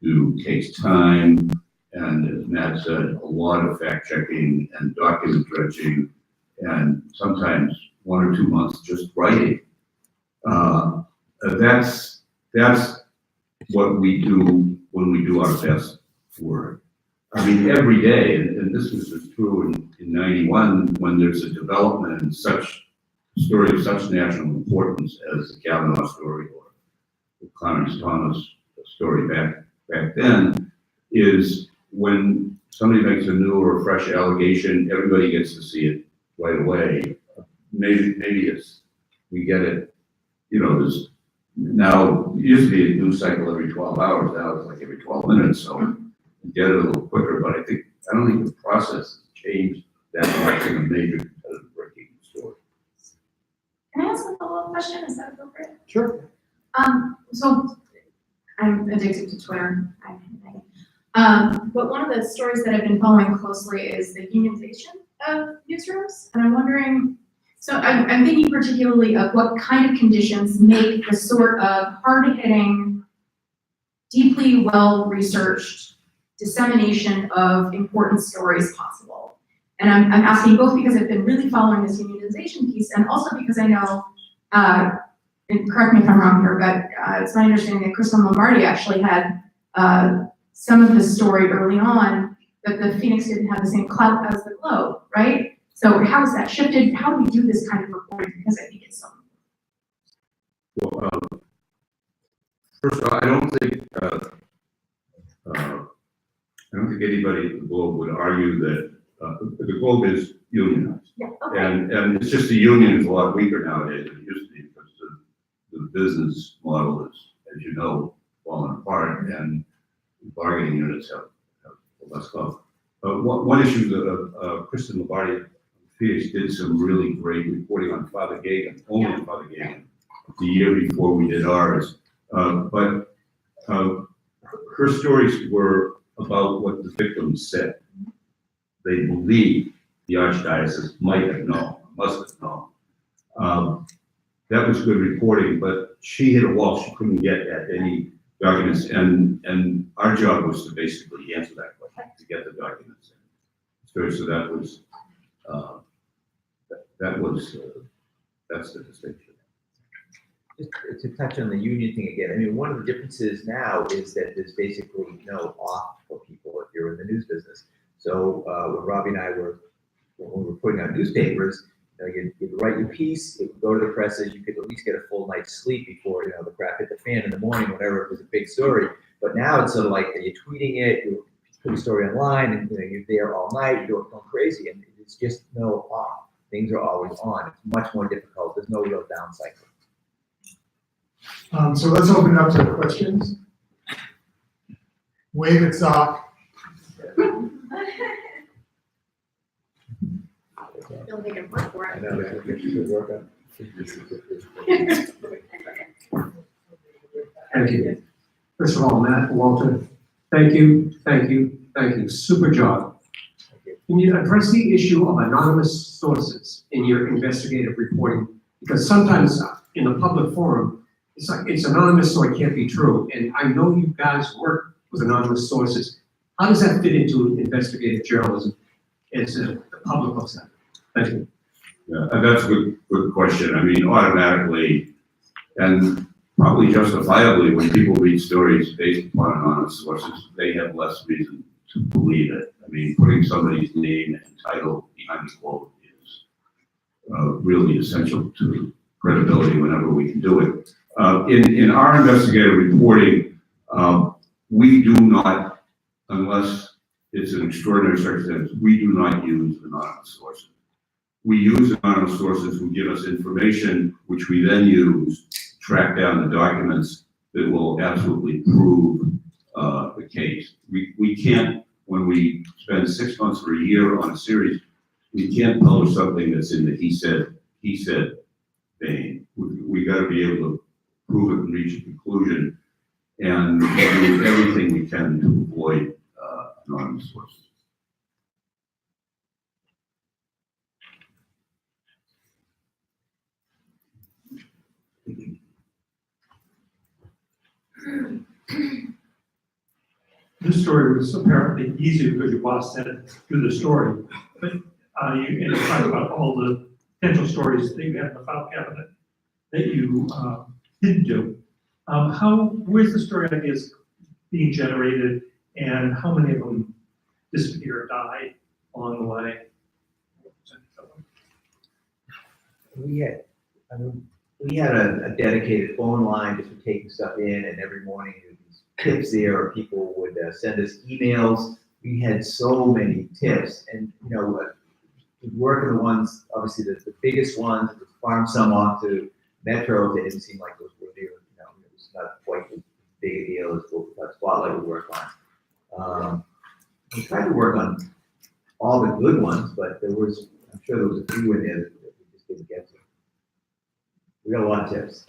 Speaker 11: do takes time, and as Matt said, a lot of fact checking and document dredging, and sometimes 1 or 2 months just writing. That's what we do when we do our best work. I mean, every day, and this was just true in 91, when there's a development in such story of such national importance as the Kavanaugh story or the Clarence Thomas story back then, is when somebody makes a new or a fresh allegation, everybody gets to see it right away. Maybe we get it, there's now, it used to be a news cycle every 12 hours, now it's like every 12 minutes, so we get it a little quicker, but I don't think the process has changed that much in a major competitive breaking story.
Speaker 14: Can I ask a follow-up question? Is that appropriate?
Speaker 1: Sure.
Speaker 14: So I'm addicted to Twitter. But one of the stories that I've been following closely is the unionization of newsrooms. And I'm wondering, so I'm thinking particularly of what kind of conditions make the sort of hard-hitting, deeply well-researched dissemination of important stories possible. And I'm asking both because I've been really following this unionization piece, and also because I know, and correct me if I'm wrong here, but it's my understanding that Crystal Lombardi actually had some of the story early on, that the Phoenix didn't have the same clout as the Globe, right? So how has that shifted? How do we do this kind of reporting? Because I think it's so.
Speaker 11: Well, first of all, I don't think anybody at the Globe would argue that the Globe is unionized.
Speaker 14: Yeah, okay.
Speaker 11: And it's just the union is a lot weaker nowadays than it used to be, because the business model is, as you know, falling apart, and bargaining units have less love. One issue that Kristen Lombardi Phoenix did some really great reporting on Father Gagan, only on Father Gagan, the year before we did ours. But her stories were about what the victims said. They believed the Archdiocese might have known, must have known. That was good reporting, but she hit a wall. She couldn't get at any documents, and our job was to basically answer that question, to get the documents in. So that was that's the distinction.
Speaker 12: Just to touch on the union thing again, I mean, one of the differences now is that there's basically no off for people if you're in the news business. So when Robbie and I when we were putting out newspapers, you'd write your piece, it would go to the presses, you could at least get a full night's sleep before, the crap hit the fan in the morning, whenever it was a big story. But now it's sort of like you're tweeting it, you put a story online, and you're there all night, you're going crazy, and it's just no off. Things are always on. It's much more difficult. There's no real down cycle.
Speaker 1: So let's open it up to questions. Wave it up.
Speaker 14: You'll make it work for
Speaker 12: I
Speaker 14: it.
Speaker 12: know, it's good work on.
Speaker 15: Thank you. First of all, Matt, Walter, thank you. Super job. Can you address the issue of anonymous sources in your investigative reporting? Because sometimes in the public forum, it's like it's anonymous, so it can't be true. And I know you guys work with anonymous sources. How does that fit into investigative journalism as the public looks at it? Thank you.
Speaker 11: Yeah, that's a good question. I mean, automatically, and probably justifiably, when people read stories based upon anonymous sources, they have less reason to believe it. I mean, putting somebody's name and title behind the quote is really essential to credibility whenever we can do it. In our investigative reporting, we do not, unless it's an extraordinary circumstance, we do not use anonymous sources. We use anonymous sources who give us information, which we then use to track down the documents that will absolutely prove the case. We can't, when we spend 6 months or a year on a series, we can't publish something that's in the he said vein. We gotta be able to prove it and reach a conclusion and do everything we can to avoid, anonymous sources.
Speaker 15: This story was apparently easy because your boss said, do the story. But you talked about all the potential stories that you had in the file cabinet that you didn't do. Where's the story ideas being generated and how many of them disappear or die along the way?
Speaker 12: We had a dedicated phone line just for taking stuff in, and every morning there would be tips there, or people would send us emails. We had so many tips, and working the ones, obviously the biggest ones, the farm some off to Metro, they didn't seem like those were there. It was not quite as big a deal as the Spotlight would work on. We tried to work on all the good ones, but I'm sure there was a few in there that we just didn't get to. We got a lot of tips,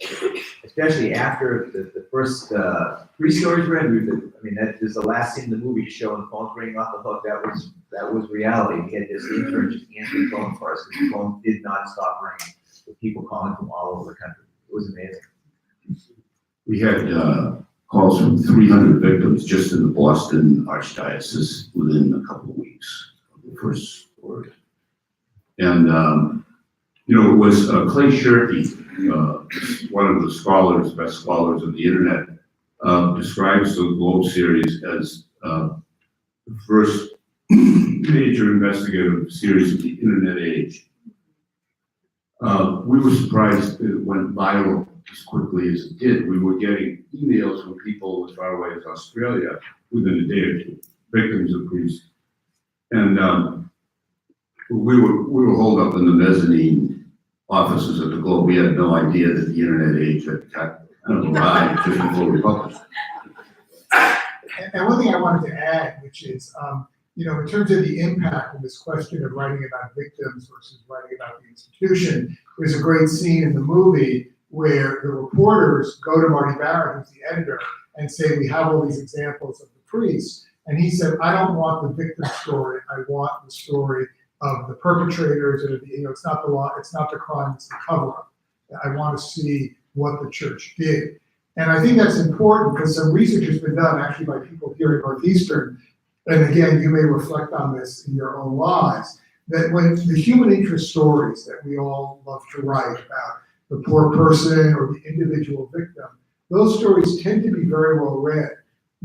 Speaker 12: especially after the first 3 stories read. That is the last scene in the movie showing the phones ringing off the hook. That was reality. We had this intern just answering the phone for us because the phone did not stop ringing with people calling from all over the country. It was amazing.
Speaker 11: We had calls from 300 victims just in the Boston Archdiocese within a couple of weeks of the first story. And, it was Clay Shirky, one of the scholars, best scholars of the internet, describes the Globe series as the first major investigative series of the internet age. We were surprised that it went viral as quickly as it did. We were getting emails from people as far away as Australia within a day or two, victims of priests. And we were holed up in the mezzanine offices of the Globe. We had no idea that the internet age had arrived just before we published.
Speaker 1: And one thing I wanted to add, which is, in terms of the impact of this question of writing about victims versus writing about the institution, there's a great scene in the movie where the reporters go to Marty Barron, who's the editor, and say, we have all these examples of the priests. And he said, I don't want the victim story, I want the story of the perpetrators, and it's not the law, it's not the crime, it's the cover-up. I want to see what the church did. And I think that's important because some research has been done actually by people here at Northeastern, and again, you may reflect on this in your own lives, that when the human interest stories that we all love to write about the poor person or the individual victim, those stories tend to be very well read.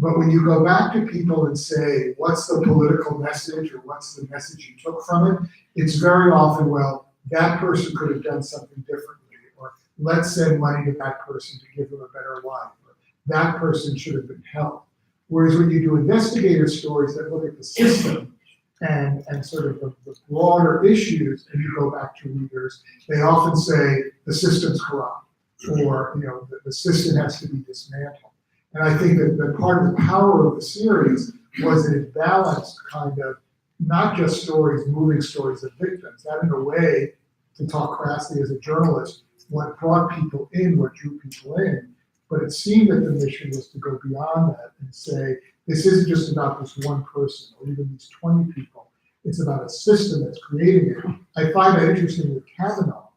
Speaker 1: But when you go back to people and say, what's the political message or what's the message you took from it, it's very often, well, that person could have done something differently, or let's send money to that person to give them a better life, or that person should have been helped. Whereas when you do investigative stories that look at the system and sort of the broader issues, and you go back to readers, they often say the system's corrupt, or the system has to be dismantled. And I think that part of the power of the series was that it balanced kind of not just stories, moving stories of victims. That in a way, to talk crassly as a journalist, what brought people in, what drew people in. But it seemed that the mission was to go beyond that and say, this isn't just about this one person or even these 20 people. It's about a system that's creating it. I find that interesting with Kavanaugh,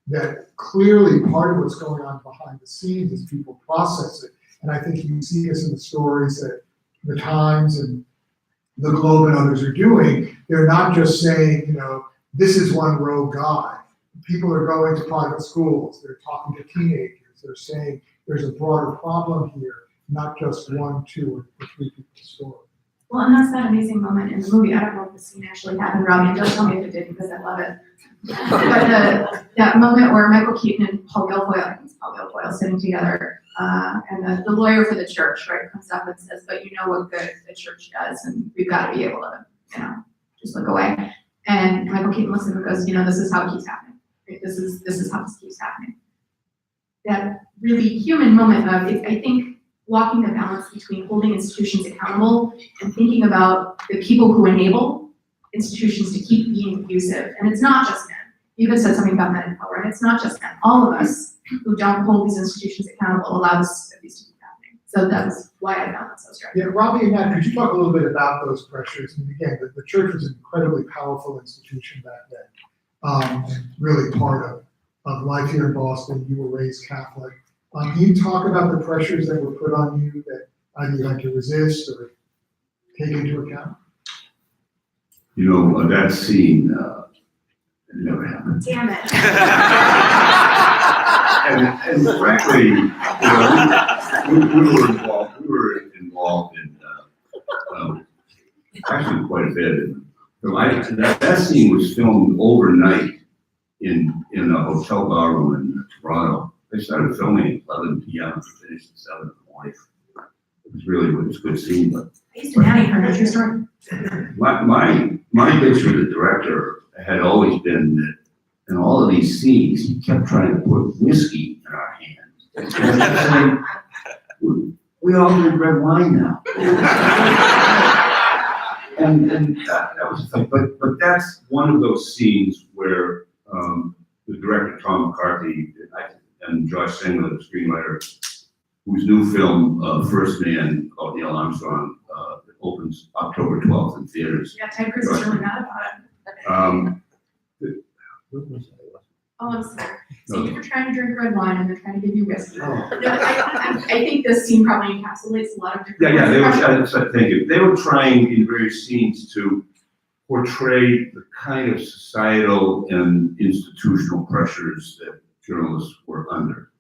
Speaker 1: that clearly part of what's going on behind the scenes is people process it. And I think you see this in the stories that the Times and the Globe and others are doing. They're not just saying, this is one rogue guy. People are going to private schools. They're talking to teenagers. They're saying there's a broader problem here, not just 1, 2, or 3 people's story.
Speaker 14: Well, and that's that amazing moment in the movie. I don't know if the scene actually happened, Robbie. Don't tell me if it did because I love it. But that moment where Michael Keaton and Paul Guilfoyle sitting together, and the lawyer for the church, right, comes up and says, "But you know what good the church does, and we've got to be able to, just look away." And Michael Keaton looks at him and goes, "This is how it keeps happening. Right? This is how this keeps happening." That really human moment of, I think walking the balance between holding institutions accountable and thinking about the people who enable institutions to keep being abusive. And it's not just men. You even said something about men in power, and it's not just men. All of us who don't hold these institutions accountable allow this abuse to keep happening. So that's why I found that so striking.
Speaker 1: Yeah, Robbie and Matt, could you talk a little bit about those pressures? And again, the church was an incredibly powerful institution back then, and really part of life here in Boston. You were raised Catholic. Can you talk about the pressures that were put on you that either you had to resist or take into account?
Speaker 11: You know, that scene, it never happened.
Speaker 14: Damn it.
Speaker 11: And frankly, you know, we were involved in, actually quite a bit. That scene was filmed overnight in a hotel bar room in Toronto. They started filming at 11 p.m. and finished at 7 in the morning. It was a good scene, but.
Speaker 14: I used to nanny for a true story.
Speaker 11: My picture of the director had always been that in all of these scenes, he kept trying to put whiskey in our hands. And saying, we all drink red wine now. and that was the thing. But that's one of those scenes where the director, Tom McCarthy, and Josh Singler, the screenwriter, whose new film, First Man, called Neil Armstrong, opens October 12th in theaters.
Speaker 14: Yeah, Ted Cruz is really mad about it. Oh, I'm sorry. So you're trying to drink red wine and they're trying to give you whiskey.
Speaker 11: Oh.
Speaker 14: No, I think this scene probably encapsulates a lot of different.
Speaker 11: Yeah, they were, thank you. They were trying in various scenes to portray the kind of societal and institutional pressures that journalists were under.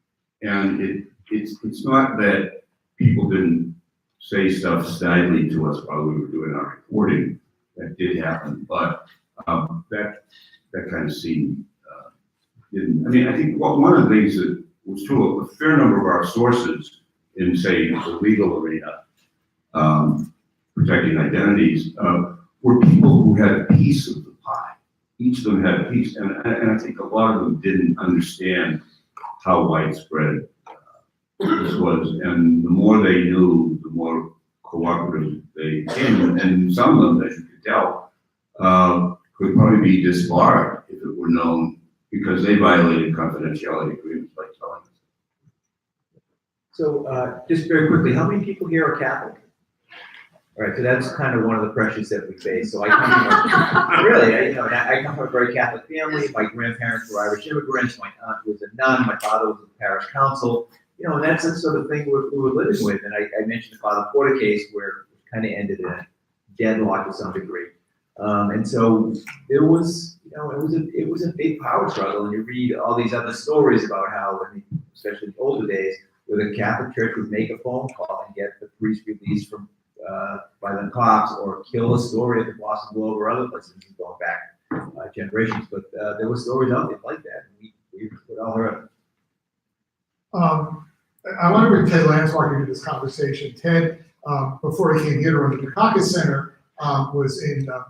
Speaker 11: And it's not that people didn't say stuff snidely to us while we were doing our reporting. That did happen, but that kind of scene didn't. I mean, I think one of the things that was true, a fair number of our sources in, say, the legal arena, protecting identities, were people who had a piece of the pie. Each of them had a piece, and I think a lot of them didn't understand how widespread this was, and the more they knew, the more cooperative they became, and some of them, as you could tell, could probably be disbarred if it were known, because they violated confidentiality agreements by telling us.
Speaker 12: So, just very quickly, how many people here are Catholic? All right, so that's kind of one of the pressures that we face. So I come from really, I come from a very Catholic family. My grandparents were Irish immigrants. My aunt was a nun. My father was in the parish council. And that's the sort of thing we were living with. And I mentioned the Father Porter case where it kind of ended in a deadlock to some degree. And so there was, it was a big power struggle. And you read all these other stories about how, especially in the older days, where the Catholic Church would make a phone call and get the priest released from by the cops, or kill a story at the Boston Globe or other places going back generations. But there were stories out there like that, and we all heard it.
Speaker 1: I want to bring Ted Lanswalker into this conversation. Ted, before he came here to run the Dukakis Center, was in the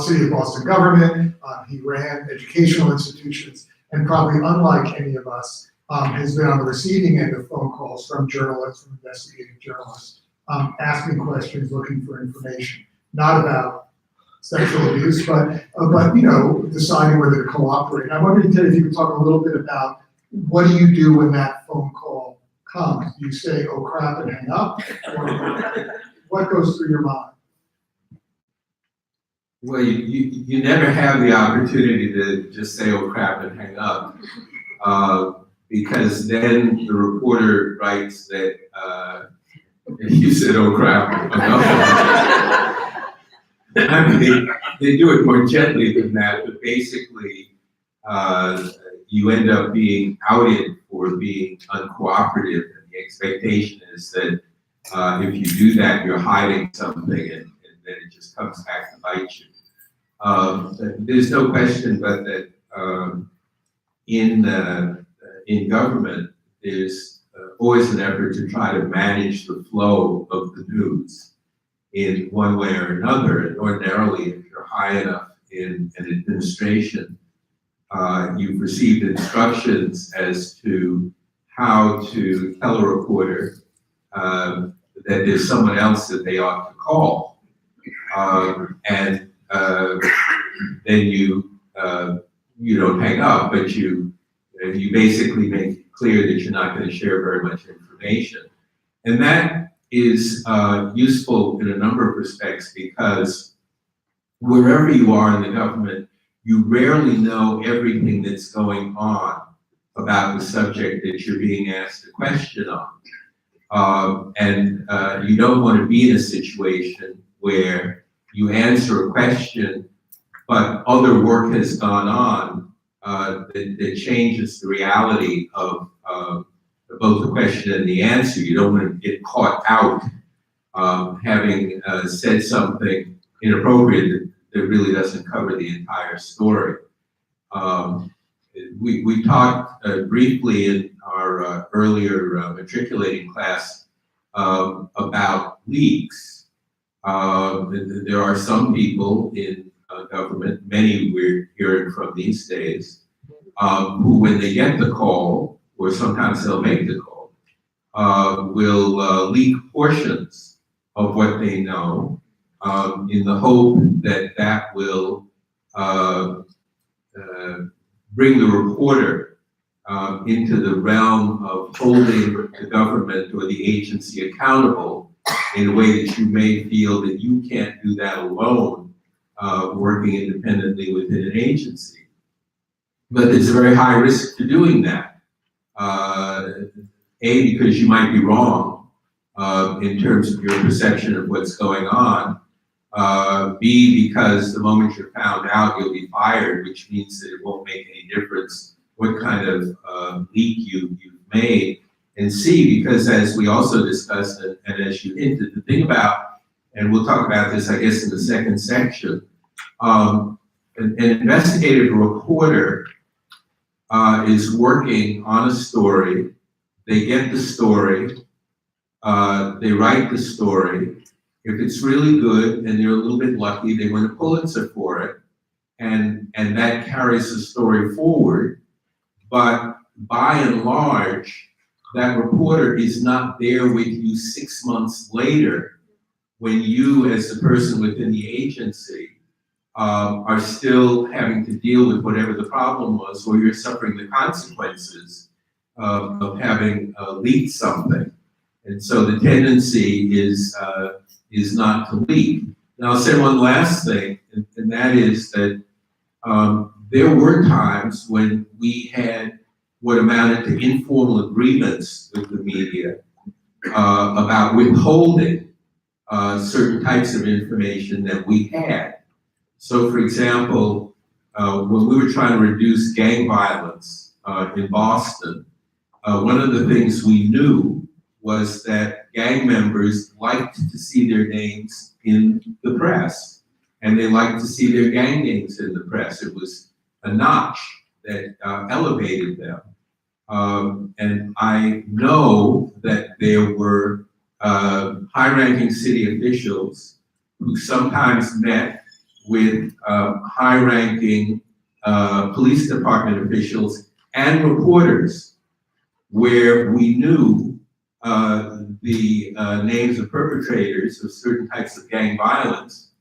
Speaker 1: city of Boston government. He ran educational institutions, and probably unlike any of us, has been on the receiving end of phone calls from journalists, from investigative journalists, asking questions, looking for information, not about sexual abuse, but deciding whether to cooperate. I wondered, Ted, if you could talk a little bit about what do you do when that phone call comes? Do you say, "Oh crap," and hang up? Or what goes through your mind?
Speaker 16: Well, you never have the opportunity to just say, "Oh crap," and hang up, because then the reporter writes that you said, "Oh crap," hung up. I mean, they do it more gently than that, but basically, you end up being outed for being uncooperative, and the expectation is that if you do that, you're hiding something, and then it just comes back to bite you. There's no question but that in government, there's always an effort to try to manage the flow of the news in one way or another. And ordinarily, if you're high enough in an administration, you've received instructions as to how to tell a reporter that there's someone else that they ought to call. And then you don't hang up, but you basically make it clear that you're not going to share very much information. And that is useful in a number of respects, because wherever you are in the government, you rarely know everything that's going on about the subject that you're being asked a question on. And you don't want to be in a situation where you answer a question, but other work has gone on that changes the reality of both the question and the answer. You don't want to get caught out having said something inappropriate that really doesn't cover the entire story. We talked briefly in our earlier matriculating class about leaks. There are some people in government, many we're hearing from these days, who, when they get the call, or sometimes they'll make the call, will leak portions of what they know in the hope that that will bring the reporter into the realm of holding the government or the agency accountable in a way that you may feel that you can't do that alone, working independently within an agency. But there's a very high risk to doing that. A, because you might be wrong in terms of your perception of what's going on. B, because the moment you're found out, you'll be fired, which means that it won't make any difference what kind of leak you've made. And C, because as we also discussed, and as you hinted, the thing about, and we'll talk about this, I guess, in the second section, an investigative reporter is working on a story. They get the story, they write the story. If it's really good and they're a little bit lucky, they win a Pulitzer for it, and that carries the story forward. But by and large, that reporter is not there with you 6 months later when you, as the person within the agency, are still having to deal with whatever the problem was, or you're suffering the consequences of having leaked something. And so the tendency is not to leak. And I'll say one last thing, and that is that there were times when we had what amounted to informal agreements with the media about withholding certain types of information that we had. So, for example, when we were trying to reduce gang violence in Boston, one of the things we knew was that gang members liked to see their names in the press, and they liked to see their gang names in the press. It was a notch that elevated them. And I know that there were high-ranking city officials who sometimes met with high-ranking police department officials and reporters, where we knew the names of perpetrators of certain types of gang violence,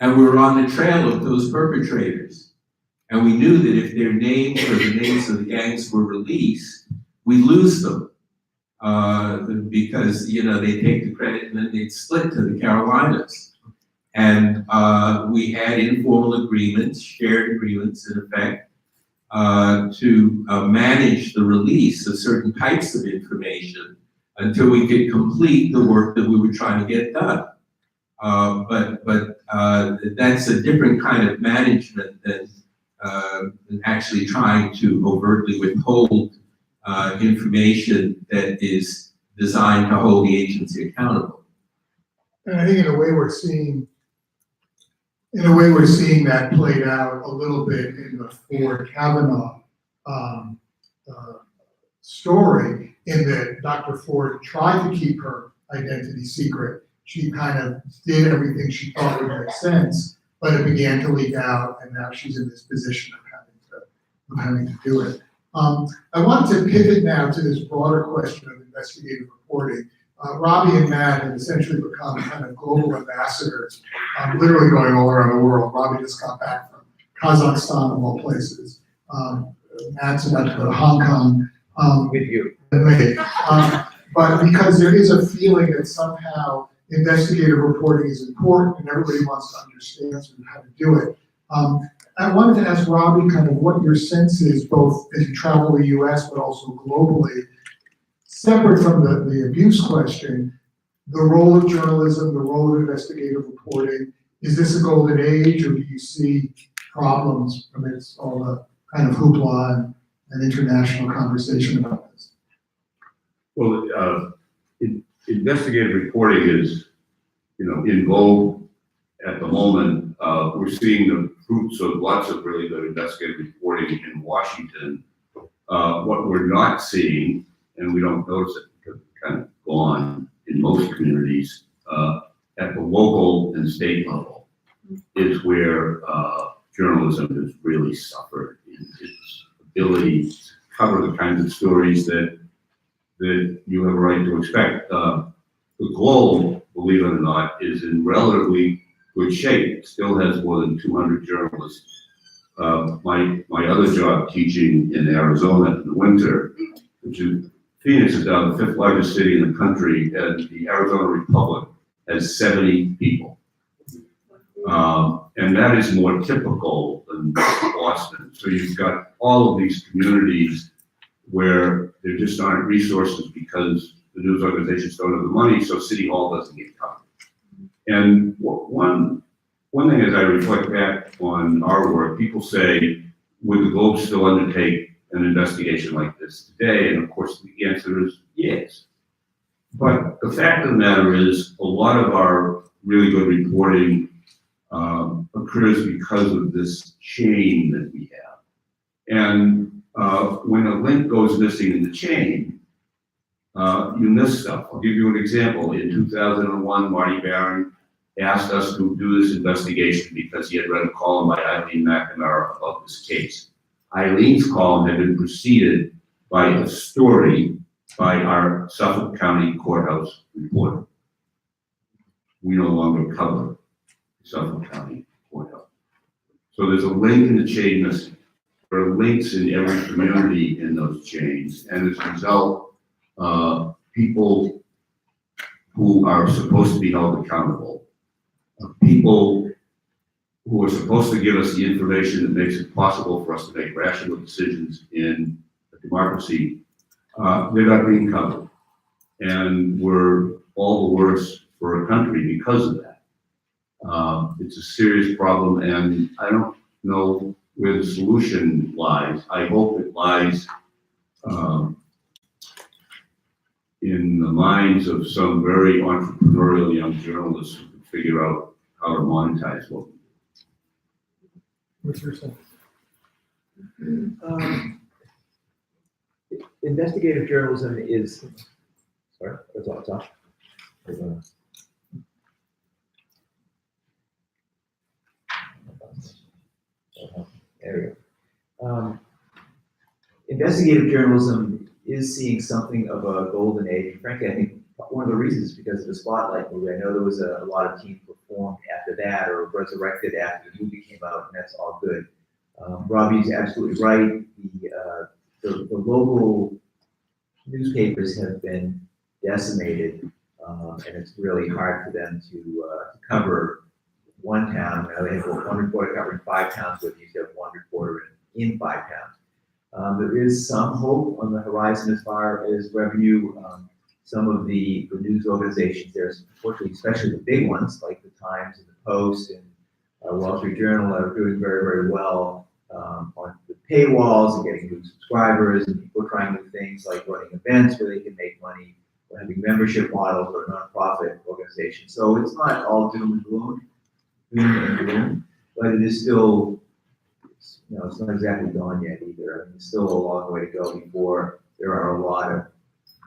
Speaker 16: and we were on the trail of those perpetrators. And we knew that if their names or the names of the gangs were released, we lose them because, you know, they take the credit and then they'd split to the Carolinas. And we had informal agreements, shared agreements in effect, to manage the release of certain types of information until we could complete the work that we were trying to get done. But that's a different kind of management than actually trying to overtly withhold information that is designed to hold the agency accountable.
Speaker 1: And I think in a way we're seeing that played out a little bit in the Ford Kavanaugh story, in that Dr. Ford tried to keep her identity secret. She kind of did everything she thought would make sense, but it began to leak out, and now she's in this position of having to do it. I want to pivot now to this broader question of investigative reporting. Robbie and Matt have essentially become kind of global ambassadors, literally going all around the world. Robbie just got back from Kazakhstan, of all places. Matt's about to go to Hong Kong.
Speaker 12: With you.
Speaker 1: But because there is a feeling that somehow investigative reporting is important and everybody wants to understand sort of how to do it. I wanted to ask Robbie kind of what your sense is, both as you travel the US, but also globally, separate from the abuse question, the role of journalism, the role of investigative reporting. Is this a golden age, or do you see problems amidst all the kind of hoopla and international conversation about this?
Speaker 11: Well, investigative reporting is, in vogue at the moment. We're seeing the fruits of lots of really good investigative reporting in Washington. What we're not seeing, and we don't notice it because it's kind of gone in most communities, at the local and state level, is where journalism has really suffered in its ability to cover the kinds of stories that you have a right to expect. The Globe, believe it or not, is in relatively good shape. It still has more than 200 journalists. My other job, teaching in Arizona in the winter, which is Phoenix, is now the 5th largest city in the country, and the Arizona Republic has 70 people. And that is more typical than Boston. So you've got all of these communities where there just aren't resources because the news organizations don't have the money, so City Hall doesn't get covered. And one thing as I reflect back on our work, people say, would the Globe still undertake an investigation like this today? And of course, the answer is yes. But the fact of the matter is, a lot of our really good reporting occurs because of this chain that we have. And when a link goes missing in the chain, you miss stuff. I'll give you an example. In 2001, Marty Barron asked us to do this investigation because he had read a column by Eileen McNamara about this case. Eileen's column had been preceded by a story by our Suffolk County Courthouse reporter. We no longer cover Suffolk County Courthouse. So there's a link in the chain missing. There are links in every community in those chains, and as a result, people who are supposed to be held accountable, people who are supposed to give us the information that makes it possible for us to make rational decisions in a democracy, they're not being covered. And we're all the worse for a country because of that. It's a serious problem, and I don't know where the solution lies. I hope it lies in the minds of some very entrepreneurial young journalists who can figure out how to monetize what we do.
Speaker 1: What's your sense?
Speaker 12: Investigative journalism is, sorry, what's off? There we go. Investigative journalism is seeing something of a golden age. Frankly, I think one of the reasons is because of the Spotlight movie. I know there was a lot of teams performed after that or resurrected after the movie came out, and that's all good. Robbie's absolutely right. The local newspapers have been decimated, and it's really hard for them to cover one town. They have one reporter covering 5 towns, but you have one reporter in 5 towns. There is some hope on the horizon as far as revenue. Some of the news organizations, there's unfortunately, especially the big ones like the Times and the Post and Wall Street Journal, are doing very, very well on the paywalls and getting new subscribers, and people trying new things like running events where they can make money, or having membership models or nonprofit organizations. So it's not all doom and gloom, but it is still, it's not exactly gone yet either. I mean, it's still a long way to go before there are a lot of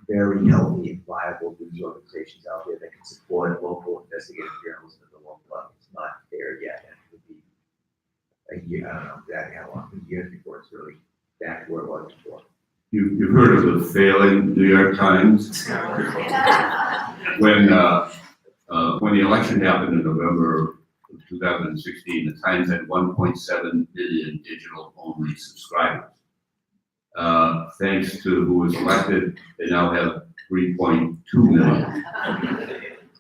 Speaker 12: very healthy and viable news organizations out there that can support local investigative journalism at the local level. It's not there yet, and it would be a year, I don't know exactly how long, years before it's really back to where it was before.
Speaker 11: You've heard of the failing New York Times? When the election happened in November of 2016, the Times had 1.7 billion digital-only subscribers. Thanks to who was elected, they now have 3.2 million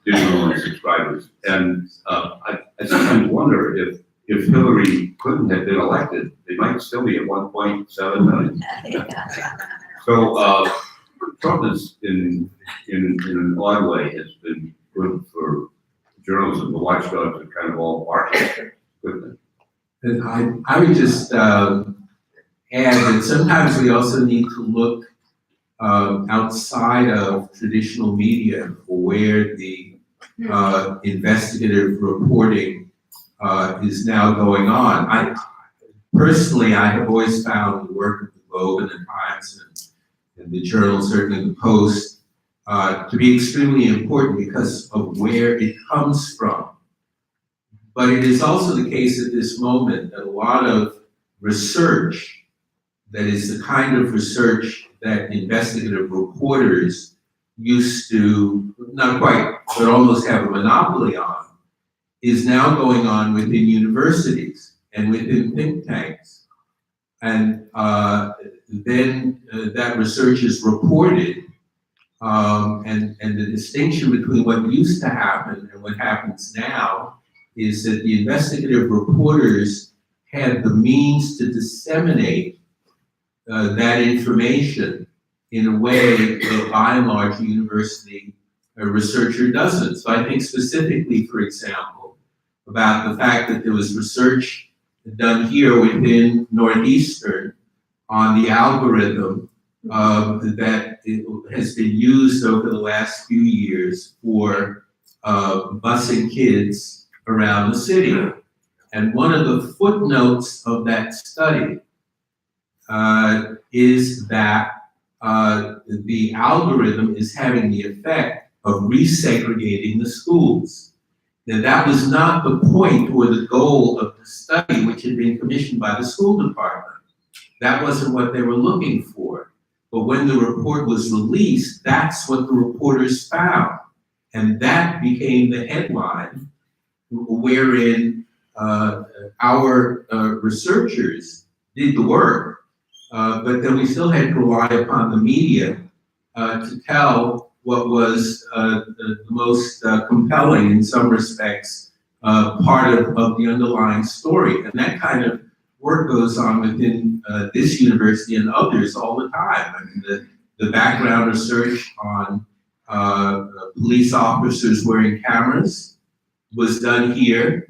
Speaker 11: digital-only subscribers. And I sometimes wonder if Hillary Clinton had been elected, they might still be at 1.7 million. So Trump is, in an odd way, has been good for journalism. The watchdogs are kind of all barking.
Speaker 16: And I would just add that sometimes we also need to look outside of traditional media for where the investigative reporting is now going on. Personally, I have always found the work of the Globe and the Times and the Journal, certainly the Post, to be extremely important because of where it comes from. But it is also the case at this moment that a lot of research, that is the kind of research that investigative reporters used to, not quite, but almost have a monopoly on, is now going on within universities and within think tanks. And then that research is reported, and the distinction between what used to happen and what happens now is that the investigative reporters had the means to disseminate that information in a way that by and large the university researcher doesn't. So I think specifically, for example, about the fact that there was research done here within Northeastern on the algorithm that has been used over the last few years for busing kids around the city. And one of the footnotes of that study is that the algorithm is having the effect of resegregating the schools. Now, that was not the point or the goal of the study, which had been commissioned by the school department. That wasn't what they were looking for. But when the report was released, that's what the reporters found. And that became the headline wherein our researchers did the work, but then we still had to rely upon the media to tell what was the most compelling, in some respects, part of the underlying story. And that kind of work goes on within this university and others all the time. I mean, the background research on police officers wearing cameras was done here.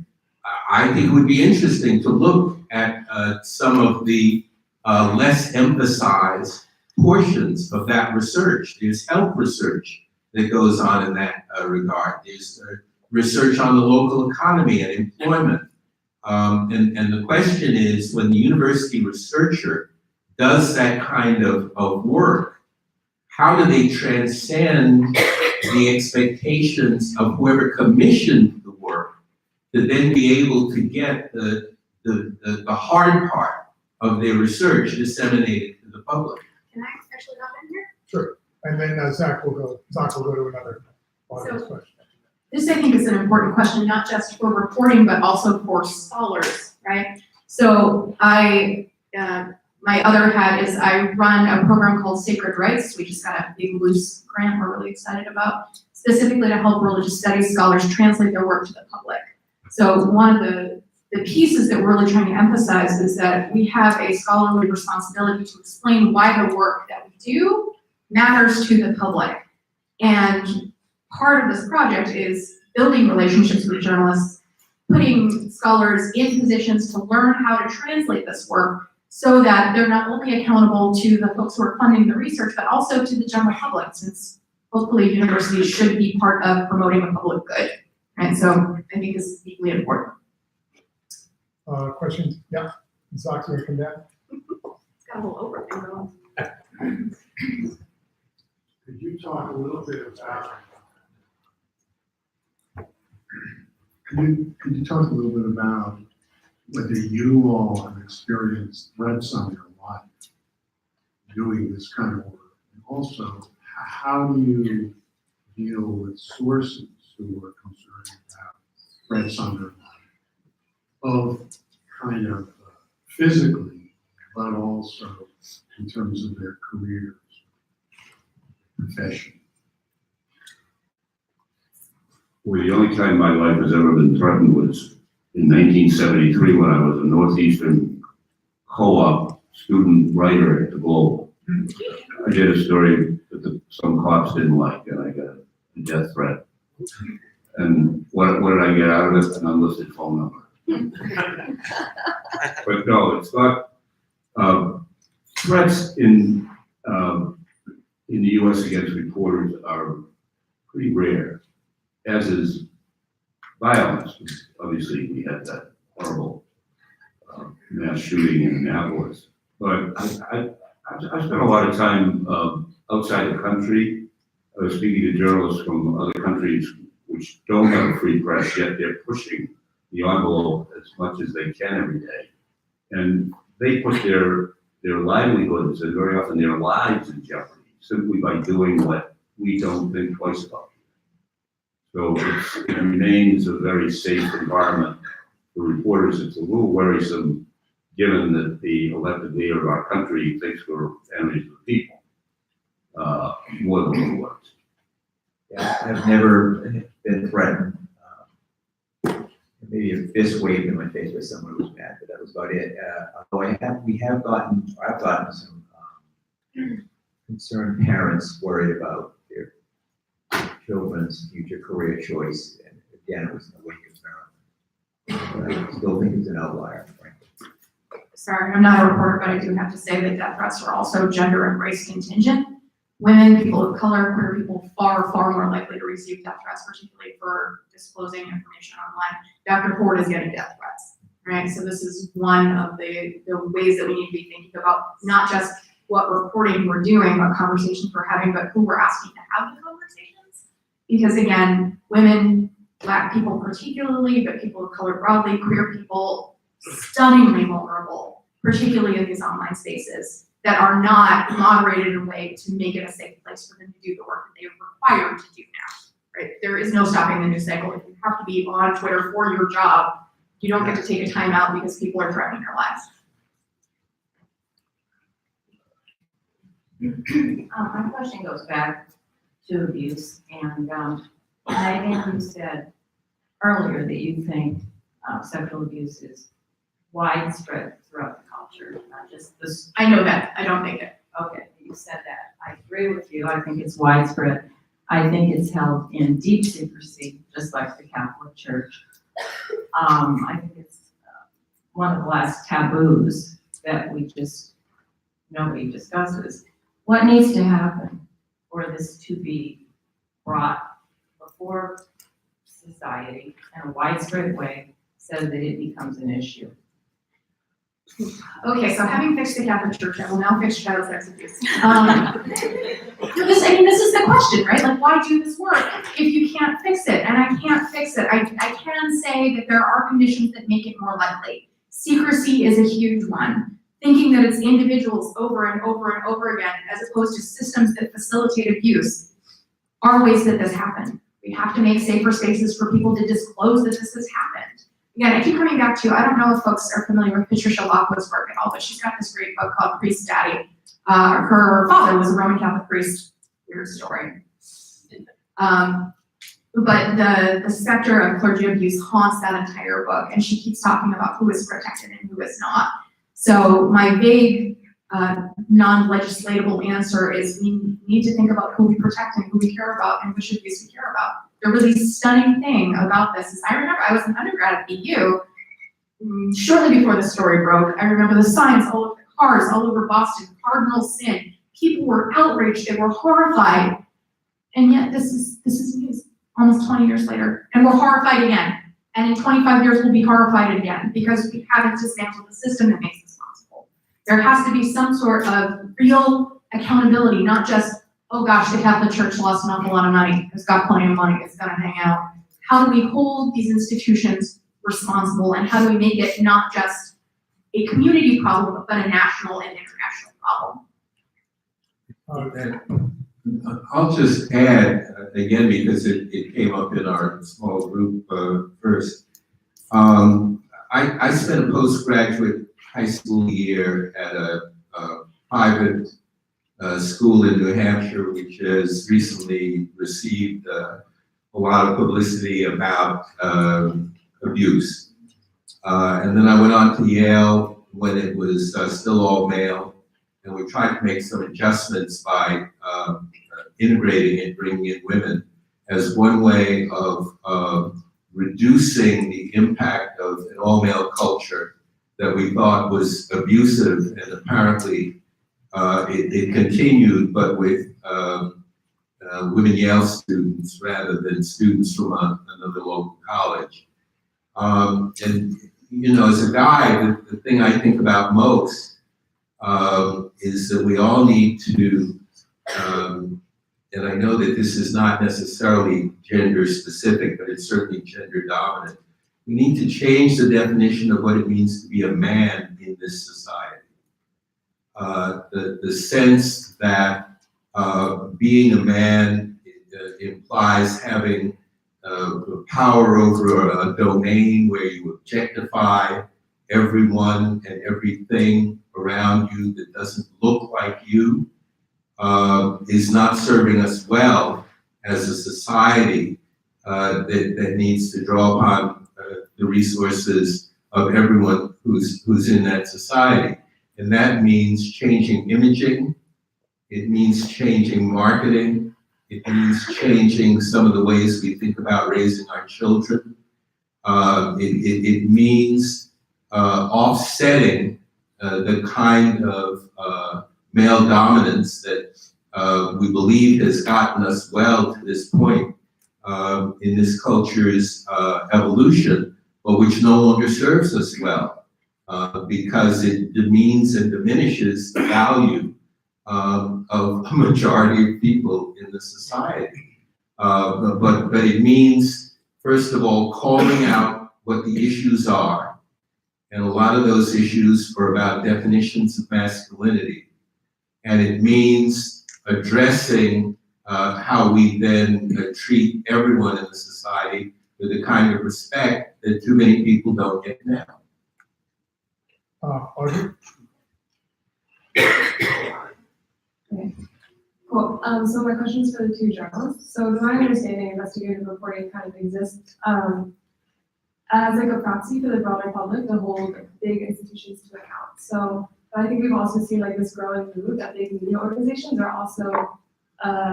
Speaker 16: I think it would be interesting to look at some of the less emphasized portions of that research. There's health research that goes on in that regard. There's research on the local economy and employment. And the question is, when the university researcher does that kind of work, how do they transcend the expectations of whoever commissioned the work to then be able to get the hard part of their research disseminated to the public?
Speaker 14: Can I actually hop in here?
Speaker 1: Sure, and then Zach will go to another part of this question.
Speaker 14: This, I think, is an important question, not just for reporting, but also for scholars, right? So my other hat is I run a program called Sacred Rights. We just got a big loose grant we're really excited about, specifically to help religious studies scholars translate their work to the public. So one of the pieces that we're really trying to emphasize is that we have a scholarly responsibility to explain why the work that we do matters to the public. And part of this project is building relationships with journalists, putting scholars in positions to learn how to translate this work so that they're not only accountable to the folks who are funding the research, but also to the general public, since hopefully universities should be part of promoting a public good. And so I think this is deeply important.
Speaker 1: Questions? Yeah, Zach, you come down.
Speaker 14: It's got a whole overthing going.
Speaker 17: Could you talk a little bit about
Speaker 1: Could you talk a little bit about whether you all have experienced threats on your life
Speaker 17: doing this kind of work? And also, how do you deal with sources who are concerned about threats underlying both kind of physically, but also in terms of their careers, profession?
Speaker 11: Well, the only time my life has ever been threatened was in 1973 when I was a Northeastern co-op student writer at the Globe. I did a story that some cops didn't like, and I got a death threat. And what did I get out of it? An unlisted phone number. But no, it's not. Threats in the U.S. against reporters are pretty rare, as is violence. Obviously, we had that horrible mass shooting in Annapolis. But I spent a lot of time outside the country, speaking to journalists from other countries which don't have a free press, yet they're pushing the envelope as much as they can every day. And they put their livelihoods and very often their lives in jeopardy simply by doing what we don't think twice about. So it remains a very safe environment for reporters. It's a little worrisome given that the elected leader of our country thinks we're enemies of the people, more than we were.
Speaker 12: Yeah, I've never been threatened. Maybe a fist waved in my face by someone who was mad, but that was about it. Although I've gotten some concerned parents worried about their children's future career choice, and again, it was no way concerned. But I still think it's an outlier, frankly.
Speaker 14: Sorry, I'm not a reporter, but I do have to say that death threats are also gender and race contingent. Women, people of color, queer people, far more likely to receive death threats, particularly for disclosing information online. Dr. Ford is getting death threats, right? So this is one of the ways that we need to be thinking about not just what reporting we're doing, what conversations we're having, but who we're asking to have the conversations. Because again, women, Black people particularly, but people of color broadly, queer people, stunningly vulnerable, particularly in these online spaces that are not moderated in a way to make it a safe place for them to do the work that they are required to do now, right? There is no stopping the news cycle. If you have to be on Twitter for your job, you don't get to take a time out because people are threatening your lives.
Speaker 18: My question goes back to abuse, and I think you said earlier that you think sexual abuse is widespread throughout the culture, not just this.
Speaker 14: I know that. I don't think it.
Speaker 18: Okay, you said that. I agree with you. I think it's widespread. I think it's held in deep secrecy, just like the Catholic Church. I think it's one of the last taboos that nobody discusses. What needs to happen for this to be brought before society in a widespread way so that it becomes an issue?
Speaker 14: Okay, so having fixed the Catholic Church, I will now fix child sex abuse. This is the question, right? Like, why do this work if you can't fix it? And I can't fix it. I can say that there are conditions that make it more likely. Secrecy is a huge one. Thinking that it's individuals over and over and over again, as opposed to systems that facilitate abuse, are ways that this happened. We have to make safer spaces for people to disclose that this has happened. Again, I keep coming back to, I don't know if folks are familiar with Patricia Lockwood's work at all, but she's got this great book called Priest Daddy. Her father was a Roman Catholic priest, weird story. But the specter of clergy abuse haunts that entire book, and she keeps talking about who is protected and who is not. So my vague, non-legislatable answer is we need to think about who we protect and who we care about and which abuse we care about. The really stunning thing about this is I remember I was an undergrad at BU shortly before the story broke. I remember the signs all over the cars, all over Boston, cardinal sin. People were outraged, they were horrified. And yet this is news almost 20 years later. And we're horrified again. And in 25 years, we'll be horrified again because we haven't dismantled the system that makes us possible. There has to be some sort of real accountability, not just, oh gosh, the Catholic Church lost an awful lot of money. It's got plenty of money. It's gonna hang out. How do we hold these institutions responsible, and how do we make it not just a community problem, but a national and international problem?
Speaker 16: I'll just add, again, because it came up in our small group first. I spent a postgraduate high school year at a private school in New Hampshire, which has recently received a lot of publicity about abuse. And then I went on to Yale when it was still all male, and we tried to make some adjustments by integrating it, bringing in women as one way of reducing the impact of an all-male culture that we thought was abusive, and apparently it continued, but with women Yale students rather than students from another local college. And you know, as a guy, the thing I think about most is that we all need to, and I know that this is not necessarily gender specific, but it's certainly gender dominant. We need to change the definition of what it means to be a man in this society. The sense that being a man implies having power over a domain where you objectify everyone and everything around you that doesn't look like you, is not serving us well as a society that needs to draw upon the resources of everyone who's in that society. And that means changing imaging, it means changing marketing, it means changing some of the ways we think about raising our children. It means offsetting the kind of male dominance that we believe has gotten us well to this point in this culture's evolution, but which no longer serves us well because it demeans and diminishes the value of a majority of people in the society. But it means, first of all, calling out what the issues are. And a lot of those issues are about definitions of masculinity. And it means addressing how we then treat everyone in the society with the kind of respect that too many people don't get now.
Speaker 1: Audrey?
Speaker 19: Okay, cool. So my question is for the two journalists. So to my understanding, investigative reporting kind of exists as like a proxy for the broader public to hold big institutions to account. So I think we've also seen like this growing move that big media organizations are also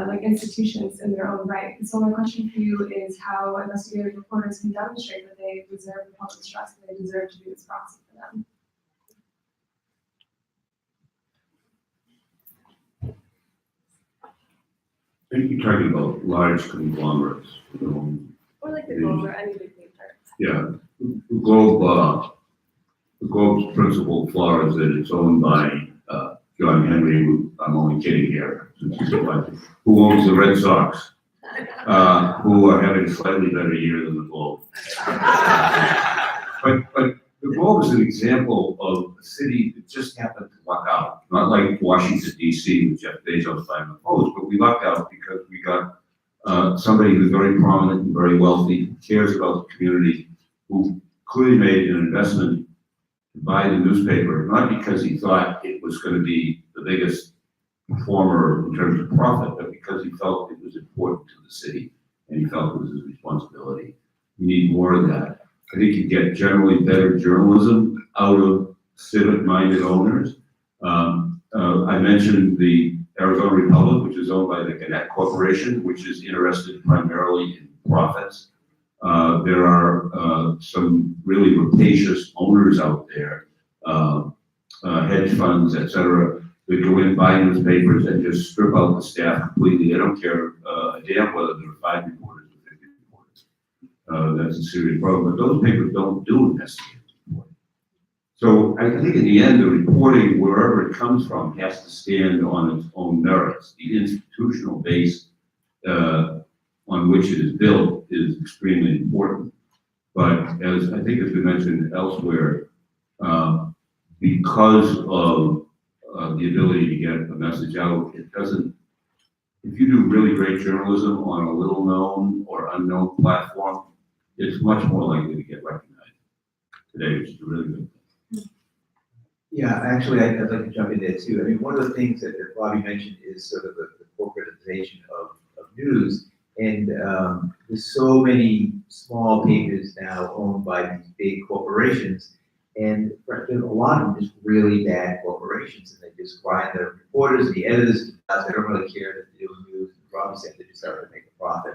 Speaker 19: like institutions in their own right. And so my question for you is how investigative reporters can demonstrate that they deserve the public's trust and they deserve to be this proxy for them.
Speaker 11: I think you're talking about large conglomerates, you know.
Speaker 19: Or like the Globe or any big name player.
Speaker 11: Yeah, the Globe's principal flaw is that it's owned by John Henry, who, I'm only kidding here, since he's elected, who owns the Red Sox, who are having a slightly better year than the Globe. But the Globe is an example of a city that just happened to luck out. Not like Washington, D.C., with Jeff Bezos buying the Post, but we lucked out because we got somebody who's very prominent and very wealthy, who cares about the community, who clearly made an investment to buy the newspaper, not because he thought it was going to be the biggest performer in terms of profit, but because he felt it was important to the city and he felt it was his responsibility. We need more of that. I think you get generally better journalism out of civic-minded owners. I mentioned the Arizona Republic, which is owned by the Gannett Corporation, which is interested primarily in profits. There are some really rapacious owners out there, hedge funds, et cetera, that go in, buy newspapers, and just strip out the staff completely. They don't care a damn whether there are 5 reporters or 50 reporters. That's a serious problem. But those papers don't do investigative reporting. So I think in the end, the reporting, wherever it comes from, has to stand on its own merits. The institutional base on which it is built is extremely important. But as I think has been mentioned elsewhere, because of the ability to get a message out. It doesn't, if you do really great journalism on a little known or unknown platform, it's much more likely to get recognized today, which is a really good thing.
Speaker 12: Yeah, actually, I'd like to jump in there too. I mean, one of the things that Bobby mentioned is sort of the corporatization of news. And there's so many small papers now owned by these big corporations. And a lot of them just really bad corporations, and they just grind the reporters, the editors, they don't really care that they're doing news. Bobby said they just have to make a profit.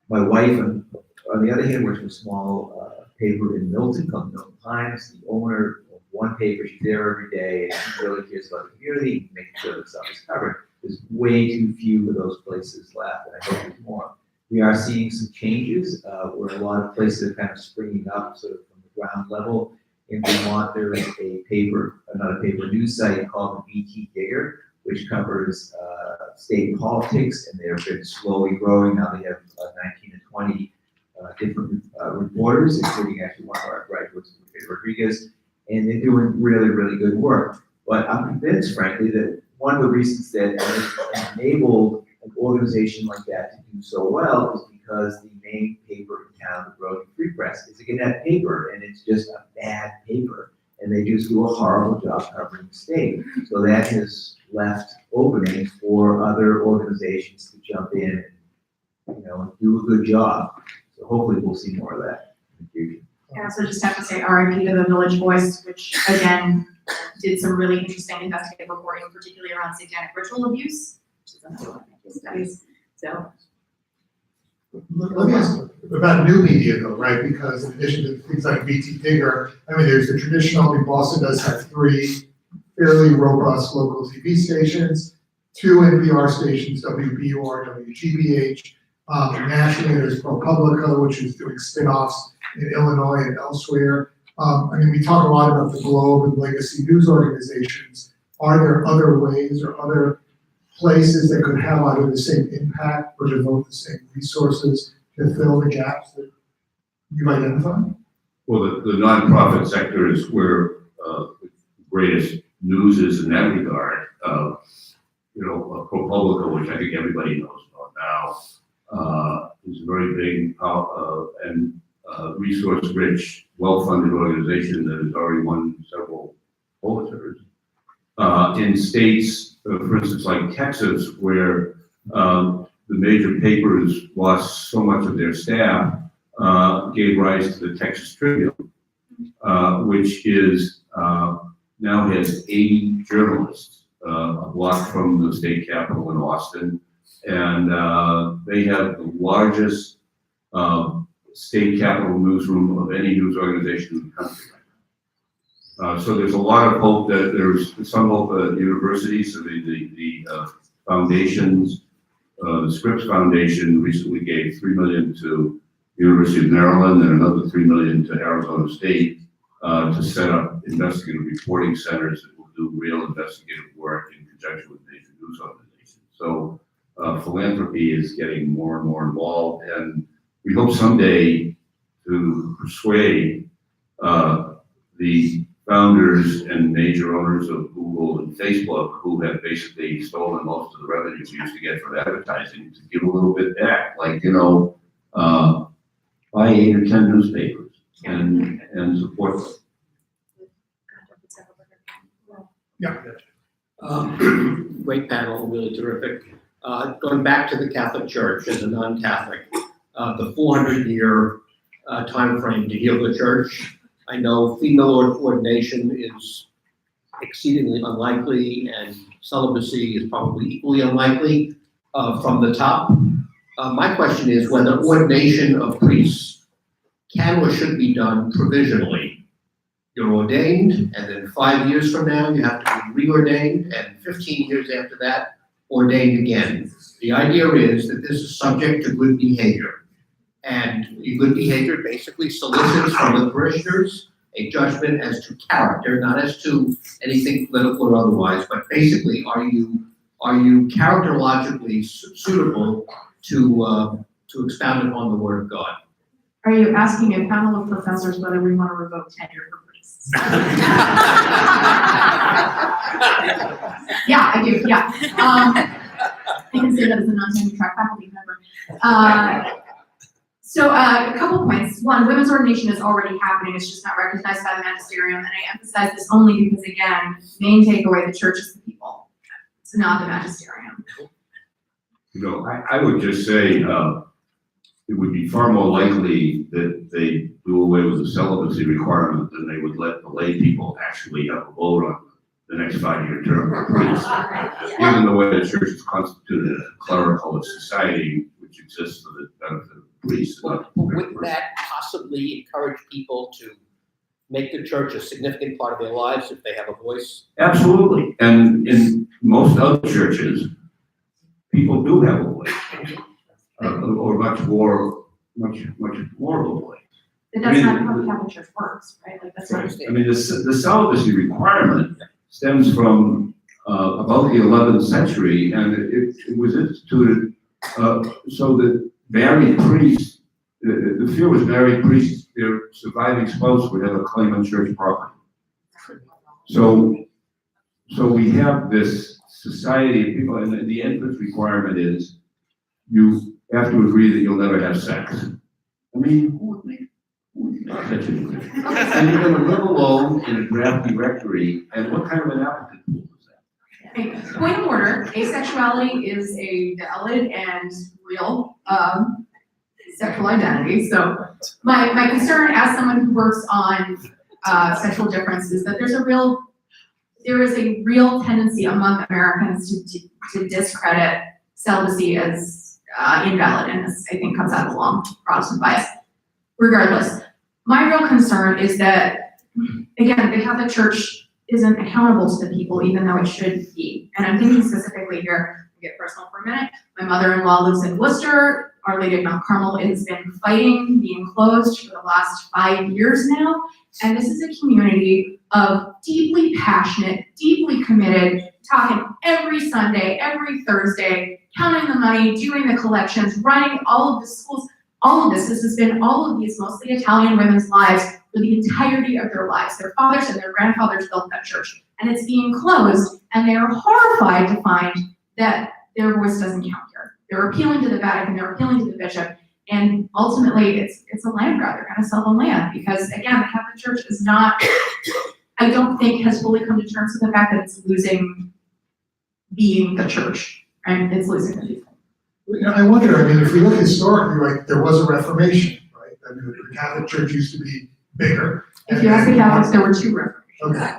Speaker 12: My wife, on the other hand, works for a small paper in Milton called Milton Times. The owner of one paper, she's there every day, and she really cares about the community, making sure that stuff is covered. There's way too few of those places left, and I hope there's more. We are seeing some changes where a lot of places are kind of springing up sort of from the ground level. In Vermont, there is a paper, a news site called the BT Digger, which covers state politics, and they've been slowly growing. Now they have 19 to 20 different reporters, including actually one of our graduates, Rodriguez, and they're doing really, really good work. But I'm convinced, frankly, that one of the reasons that enabled an organization like that to do so well is because the main paper in town, the Groton Free Press, is a Gannett paper, and it's just a bad paper, and they just do a horrible job covering the state. So that has left openings for other organizations to jump in and, do a good job. So hopefully we'll see more of that in the future.
Speaker 14: I also just have to say RIP to the Village Voice, which again did some really interesting investigative reporting, particularly around satanic ritual abuse, which is another one of my case studies. So.
Speaker 1: Let me ask about new media though, right? Because in addition to things like BT Digger, I mean, there's the traditional, Boston does have 3 fairly robust local TV stations, 2 NPR stations, WBUR, WGBH. Nationally, there's ProPublica, which is doing spin-offs in Illinois and elsewhere. I mean, we talk a lot about the Globe and legacy news organizations. Are there other ways or other places that could have either the same impact or devote the same resources to fill the gaps that you've identified?
Speaker 11: Well, the nonprofit sector is where the greatest news is in that regard. ProPublica, which I think everybody knows about now, is a very big and resource-rich, well-funded organization that has already won several Pulitzers. In states, for instance, like Texas, where the major papers lost so much of their staff, gave rise to the Texas Tribune, which is now has 80 journalists, a block from the state capitol in Austin, and they have the largest state capitol newsroom of any news organization in the country. So there's a lot of hope that there's some hope that universities, so the foundations, the Scripps Foundation recently gave $3 million to University of Maryland and another $3 million to Arizona State to set up investigative reporting centers that will do real investigative work in conjunction with major news organizations. So philanthropy is getting more and more involved, and we hope someday to persuade the founders and major owners of Google and Facebook, who have basically stolen most of the revenues we used to get from advertising, to give a little bit back, like, buy 8 or 10 newspapers and support them.
Speaker 1: Yeah.
Speaker 15: Great panel, really terrific. Going back to the Catholic Church as a non-Catholic, the 400-year time frame to heal the church. I know female ordination is exceedingly unlikely, and celibacy is probably equally unlikely from the top. My question is whether ordination of priests can or should be done provisionally. You're ordained, and then 5 years from now, you have to be reordained, and 15 years after that, ordained again. The idea is that this is subject to good behavior. And good behavior basically solicits from the parishioners a judgment as to character, not as to anything political or otherwise, but basically, are you characterologically suitable to expound upon the Word of God?
Speaker 14: Are you asking a panel of professors whether we want to revoke tenure for Yeah, I do, yeah. I can say that as a non-tenure track faculty member. So a couple points. One, women's ordination is already happening. It's just not recognized by the magisterium. And I emphasize this only because, again, main takeaway, the church is the people. It's not the magisterium.
Speaker 11: You know, I would just say, it would be far more likely that they do away with the celibacy requirement than they would let the lay people actually have a vote on the next 5-year term for priests. Given the way the church is constituted, a clerical society which exists for the benefit of the priests.
Speaker 20: Wouldn't that possibly encourage people to make the church a significant part of their lives if they have a voice?
Speaker 11: Absolutely. And in most other churches, people do have a voice. Or much more of a voice.
Speaker 14: But that's not how the Catholic Church works, right? Like, that's not.
Speaker 11: I mean, the celibacy requirement stems from about the 11th century, and it was instituted so that married priests, the fear was married priests, their surviving spouse would have a claim on church property. So we have this society of people, and the entrance requirement is you have to agree that you'll never have sex. I mean, who would make such an agreement? And you're gonna live alone in a drafty rectory, and what kind of an applicant pool is that?
Speaker 14: Okay, point of order, asexuality is a valid and real sexual identity. So my concern as someone who works on sexual difference is that there is a real tendency among Americans to discredit celibacy as invalid, and this, I think, comes out of a long Protestant bias. Regardless, my real concern is that, again, the Catholic Church isn't accountable to the people, even though it should be. And I'm thinking specifically here, I'll get personal for a minute. My mother-in-law lives in Worcester. Our Lady of Mount Carmel has been fighting being closed for the last 5 years now. And this is a community of deeply passionate, deeply committed, talking every Sunday, every Thursday, counting the money, doing the collections, running all of the schools. All of this has been all of these mostly Italian women's lives for the entirety of their lives. Their fathers and their grandfathers built that church, and it's being closed, and they are horrified to find that their voice doesn't count here. They're appealing to the Vatican, they're appealing to the bishop, and ultimately it's a land grab. They're gonna sell the land because, again, the Catholic Church is not, I don't think, has fully come to terms with the fact that it's losing being the church, right? It's losing the people.
Speaker 1: You know, I wonder, I mean, if we look historically, like, there was a Reformation, right? I mean, the Catholic Church used to be bigger.
Speaker 14: If you ask the Catholics, there were 2 Reformations.
Speaker 1: Okay,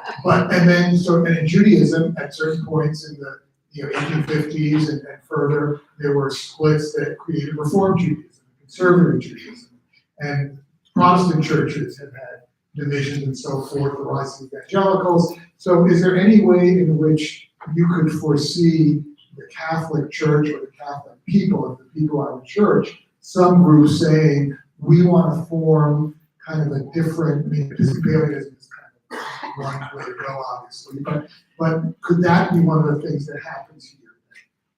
Speaker 1: and in Judaism, at certain points in the 1850s and further, there were splits that created Reform Judaism, conservative Judaism, and Protestant churches have had divisions and so forth, the rise of evangelicals. So is there any way in which you could foresee the Catholic Church or the Catholic people, if the people are the church, some group saying, we want to form kind of a different, I mean, Episcopalianism is kind of one way to go, obviously, but could that be one of the things that happens here?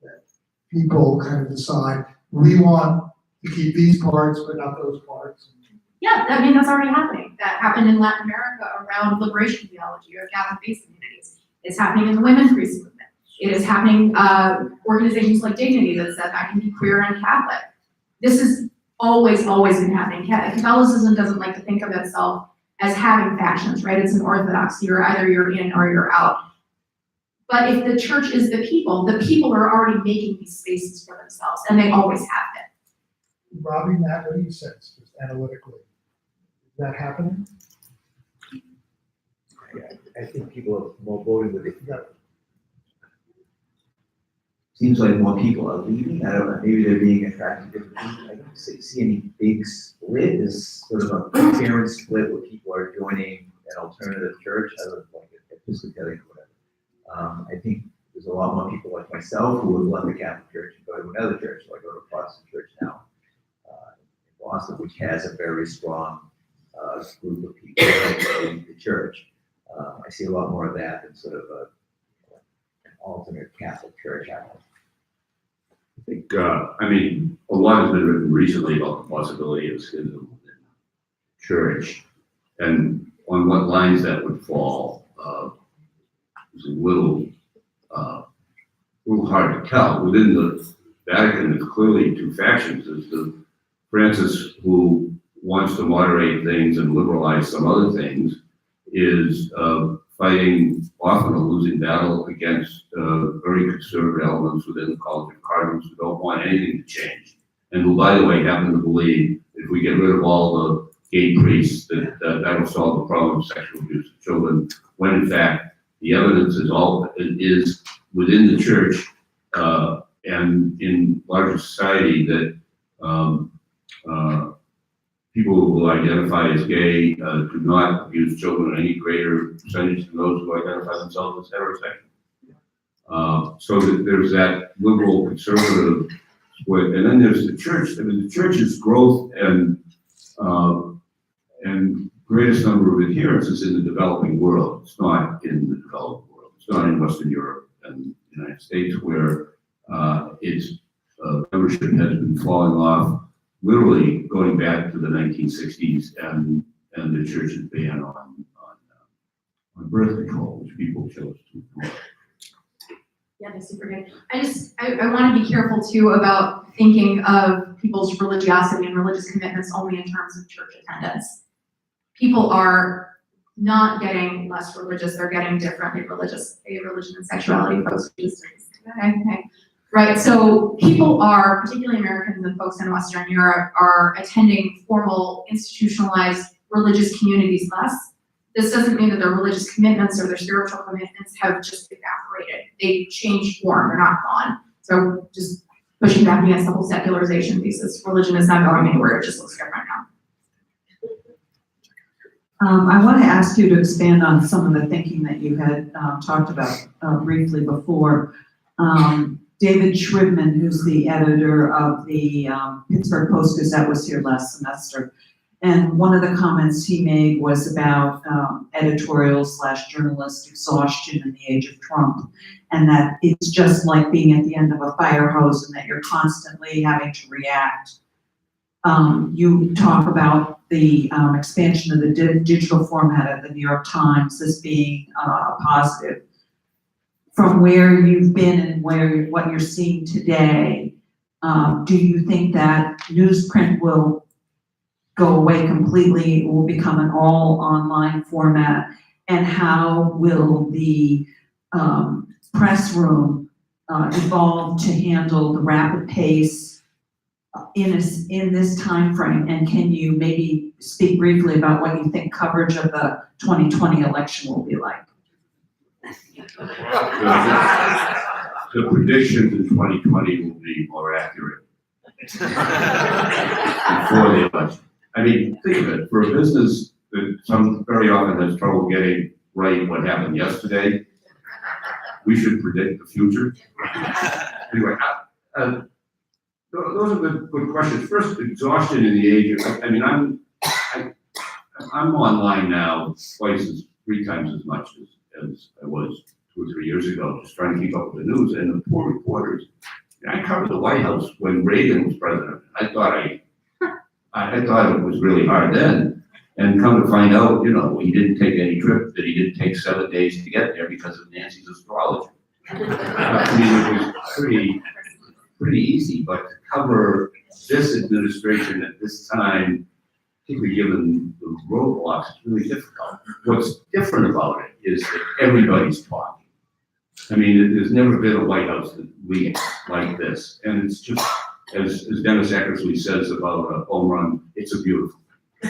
Speaker 1: That people kind of decide, we want to keep these parts, but not those parts?
Speaker 14: Yeah, I mean, that's already happening. That happened in Latin America around liberation theology or Catholic-based communities. It's happening in the women's priest movement. It is happening, organizations like Dignity that said I can be queer and Catholic. This has always been happening. Catholicism doesn't like to think of itself as having factions, right? It's an orthodoxy, or either you're in or you're out. But if the church is the people are already making these spaces for themselves, and they always have been.
Speaker 1: Robbie, Matt, what do you sense, just analytically? Is that happening?
Speaker 12: Yeah, I think people are more voting with it. Seems like more people are leaving. I don't know, maybe they're being attracted to different things. I don't see any big split. There's sort of a parent split where people are joining an alternative church, other than like Episcopalian or whatever. I think there's a lot more people like myself who have left the Catholic Church and go to another church, so I go to a Protestant church now in Boston, which has a very strong group of people in the church. I see a lot more of that than sort of an alternate Catholic church happening.
Speaker 11: I think, I mean, a lot has been written recently about the possibility of schism within the church. And on what lines that would fall, is a little hard to tell. Within the Vatican, there's clearly two factions. There's the Francis who wants to moderate things and liberalize some other things, is fighting often a losing battle against very conservative elements within the College of Cardinals who don't want anything to change. And who, by the way, happen to believe if we get rid of all the gay priests, that'll solve the problem of sexual abuse of children, when in fact the evidence is within the church and in larger society that people who identify as gay do not abuse children in any greater percentage than those who identify themselves as heterosexual. So that there's that liberal conservative split, and then there's the church. I mean, the church's growth and greatest number of adherents is in the developing world. It's not in the developed world. It's not in Western Europe and the United States, where its membership has been falling off, literally going back to the 1960s and the church's ban on birth control, which people chose to ignore.
Speaker 14: Yeah, that's super good. I want to be careful too about thinking of people's religiosity and religious commitments only in terms of church attendance. People are not getting less religious, they're getting differently religious. Religion and sexuality, folks. Okay. Right, so people are, particularly Americans and folks in Western Europe, are attending formal, institutionalized religious communities less. This doesn't mean that their religious commitments or their spiritual commitments have just evaporated. They changed form, they're not gone. So just pushing back against the whole secularization thesis. Religion is not going anywhere, it just looks different now.
Speaker 21: I want to ask you to expand on some of the thinking that you had talked about briefly before. David Shribman, who's the editor of the Pittsburgh Post-Gazette, was here last semester. And one of the comments he made was about editorial/journalist exhaustion in the age of Trump, and that it's just like being at the end of a fire hose and that you're constantly having to react. You talk about the expansion of the digital format of the New York Times as being positive. From where you've been and what you're seeing today, do you think that newsprint will go away completely? It will become an all online format? And how will the press room evolve to handle the rapid pace in this time frame? And can you maybe speak briefly about what you think coverage of the 2020 election will be like?
Speaker 11: The predictions in 2020 will be more accurate before the election. I mean, think of it, for a business that very often has trouble getting right what happened yesterday, we should predict the future. Anyway, those are good questions. First, exhaustion in the age of, I mean, I'm online now three times as much as I was 2 or 3 years ago, just trying to keep up with the news. And the poor reporters, I covered the White House when Reagan was president. I thought it was really hard then. And come to find out, he didn't take any trip, that he didn't take 7 days to get there because of Nancy's astrology. I mean, it was pretty easy, but to cover this administration at this time, particularly given the roadblocks, it's really difficult. What's different about it is that everybody's talking. I mean, there's never been a White House that leads like this. And it's just, as Dennis Eckersley says about a home run, it's a beautiful. I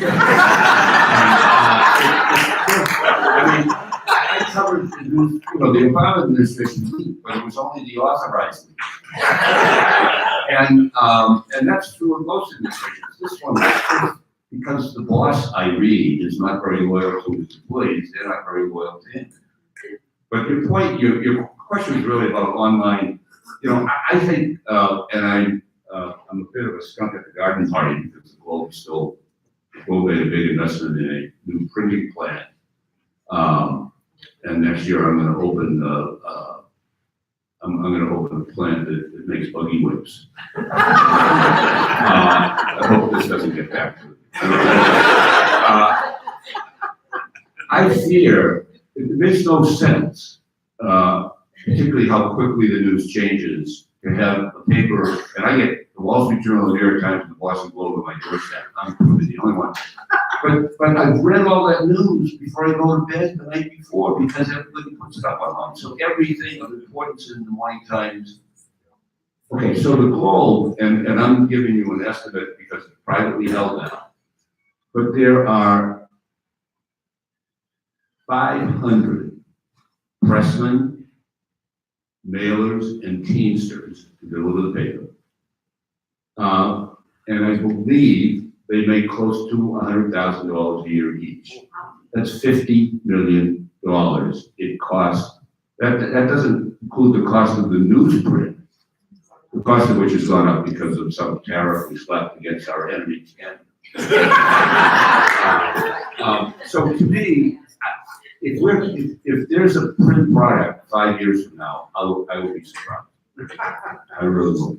Speaker 11: mean, I covered the news, the Obama administration, but it was only the authorized lead. And that's true of most administrations. This one, because the boss I read is not very loyal to his employees, they're not very loyal to him. But your point, your question is really about online. I think, and I'm a bit of a skunk at the garden party because the Globe made a big investment in a new printing plant. And next year I'm going to open a plant that makes buggy whips. I hope this doesn't get back to it. I fear, it makes no sense, particularly how quickly the news changes, to have a paper, and I get the Wall Street Journal, the New York Times, and the Boston Globe on my doorstep. I'm probably the only one. But I've read all that news before I go to bed the night before, because everybody puts it up online. So everything of importance in the morning times. Okay, so the Globe, and I'm giving you an estimate because it's privately held now, but there are 500 pressmen, mailers, and teamsters to deliver the paper. And I believe they make close to $100,000 a year each. That's $50 million it costs. That doesn't include the cost of the newsprint, the cost of which has gone up because of some tariff we slapped against our enemy. So to me, if there's a print product 5 years from now, I will be surprised. I really will.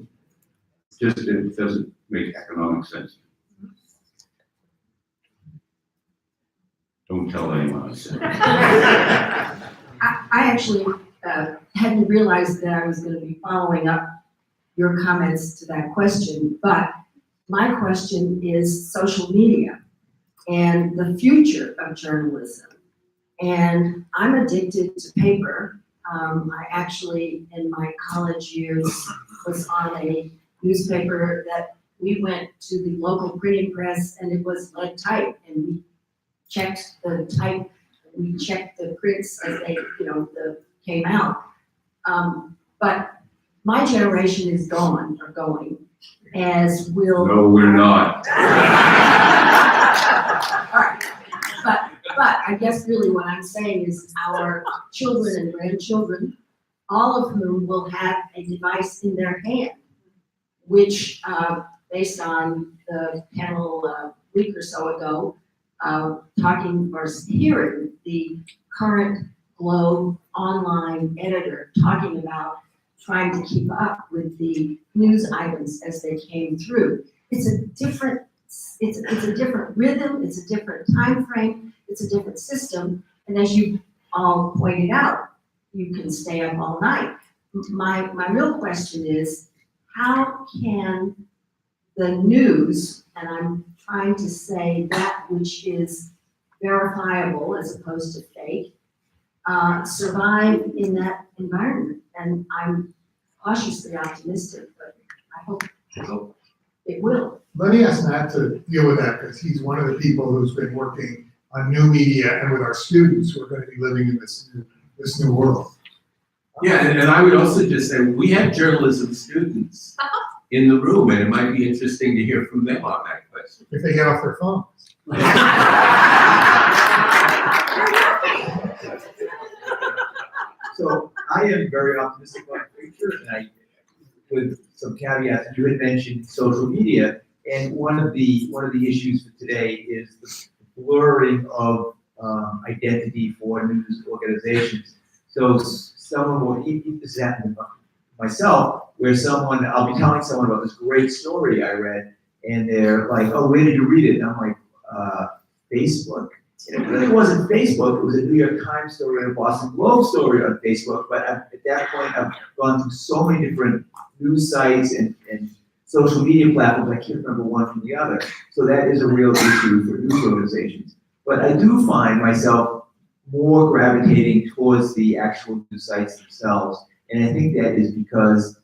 Speaker 11: Just it doesn't make economic sense. Don't tell anyone I said.
Speaker 7: I actually hadn't realized that I was going to be following up your comments to that question, but my question is social media and the future of journalism. And I'm addicted to paper. I actually, in my college years, was on a newspaper that we went to the local printing press and it was lead type, and we checked the type, we checked the prints as they, came out. But my generation is gone, or going, as will.
Speaker 11: No, we're not.
Speaker 7: All right. But I guess really what I'm saying is our children and grandchildren, all of whom will have a device in their hand, which, based on the panel a week or so ago, talking or hearing the current Globe online editor talking about trying to keep up with the news items as they came through. It's a different rhythm, it's a different time frame, it's a different system, and as you all pointed out, you can stay up all night. My real question is, how can the news, and I'm trying to say that which is verifiable as opposed to fake, survive in that environment? And I'm cautiously optimistic, but I hope it will.
Speaker 1: Let me ask Matt to deal with that, because he's one of the people who's been working on new media and with our students who are going to be living in this new world.
Speaker 16: Yeah, and I would also just say, we have journalism students in the room, and it might be interesting to hear from them on that question.
Speaker 1: If they get off their phones.
Speaker 12: So I am very optimistic about the future, and with some caveats, you had mentioned social media, and one of the issues for today is the blurring of identity for news organizations. So someone will, this has happened to myself, where I'll be telling someone about this great story I read, and they're like, "Oh, where did you read it?" And I'm like, Facebook. And it really wasn't Facebook, it was a New York Times story and a Boston Globe story on Facebook, but at that point, I've gone through so many different news sites and social media platforms, I can't remember one from the other. So that is a real issue for news organizations. But I do find myself more gravitating towards the actual news sites themselves. And I think that is because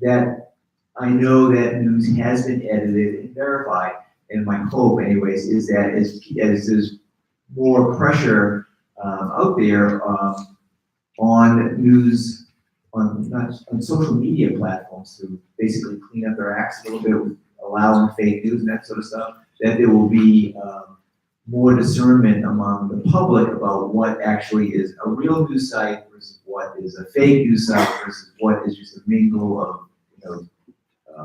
Speaker 12: that I know that news has been edited and verified. And my hope anyways is that as there's more pressure out there on news, on social media platforms to basically clean up their acts a little bit with allowing fake news and that sort of stuff, that there will be more discernment among the public about what actually is a real news site versus what is a fake news site versus what is just a mingle of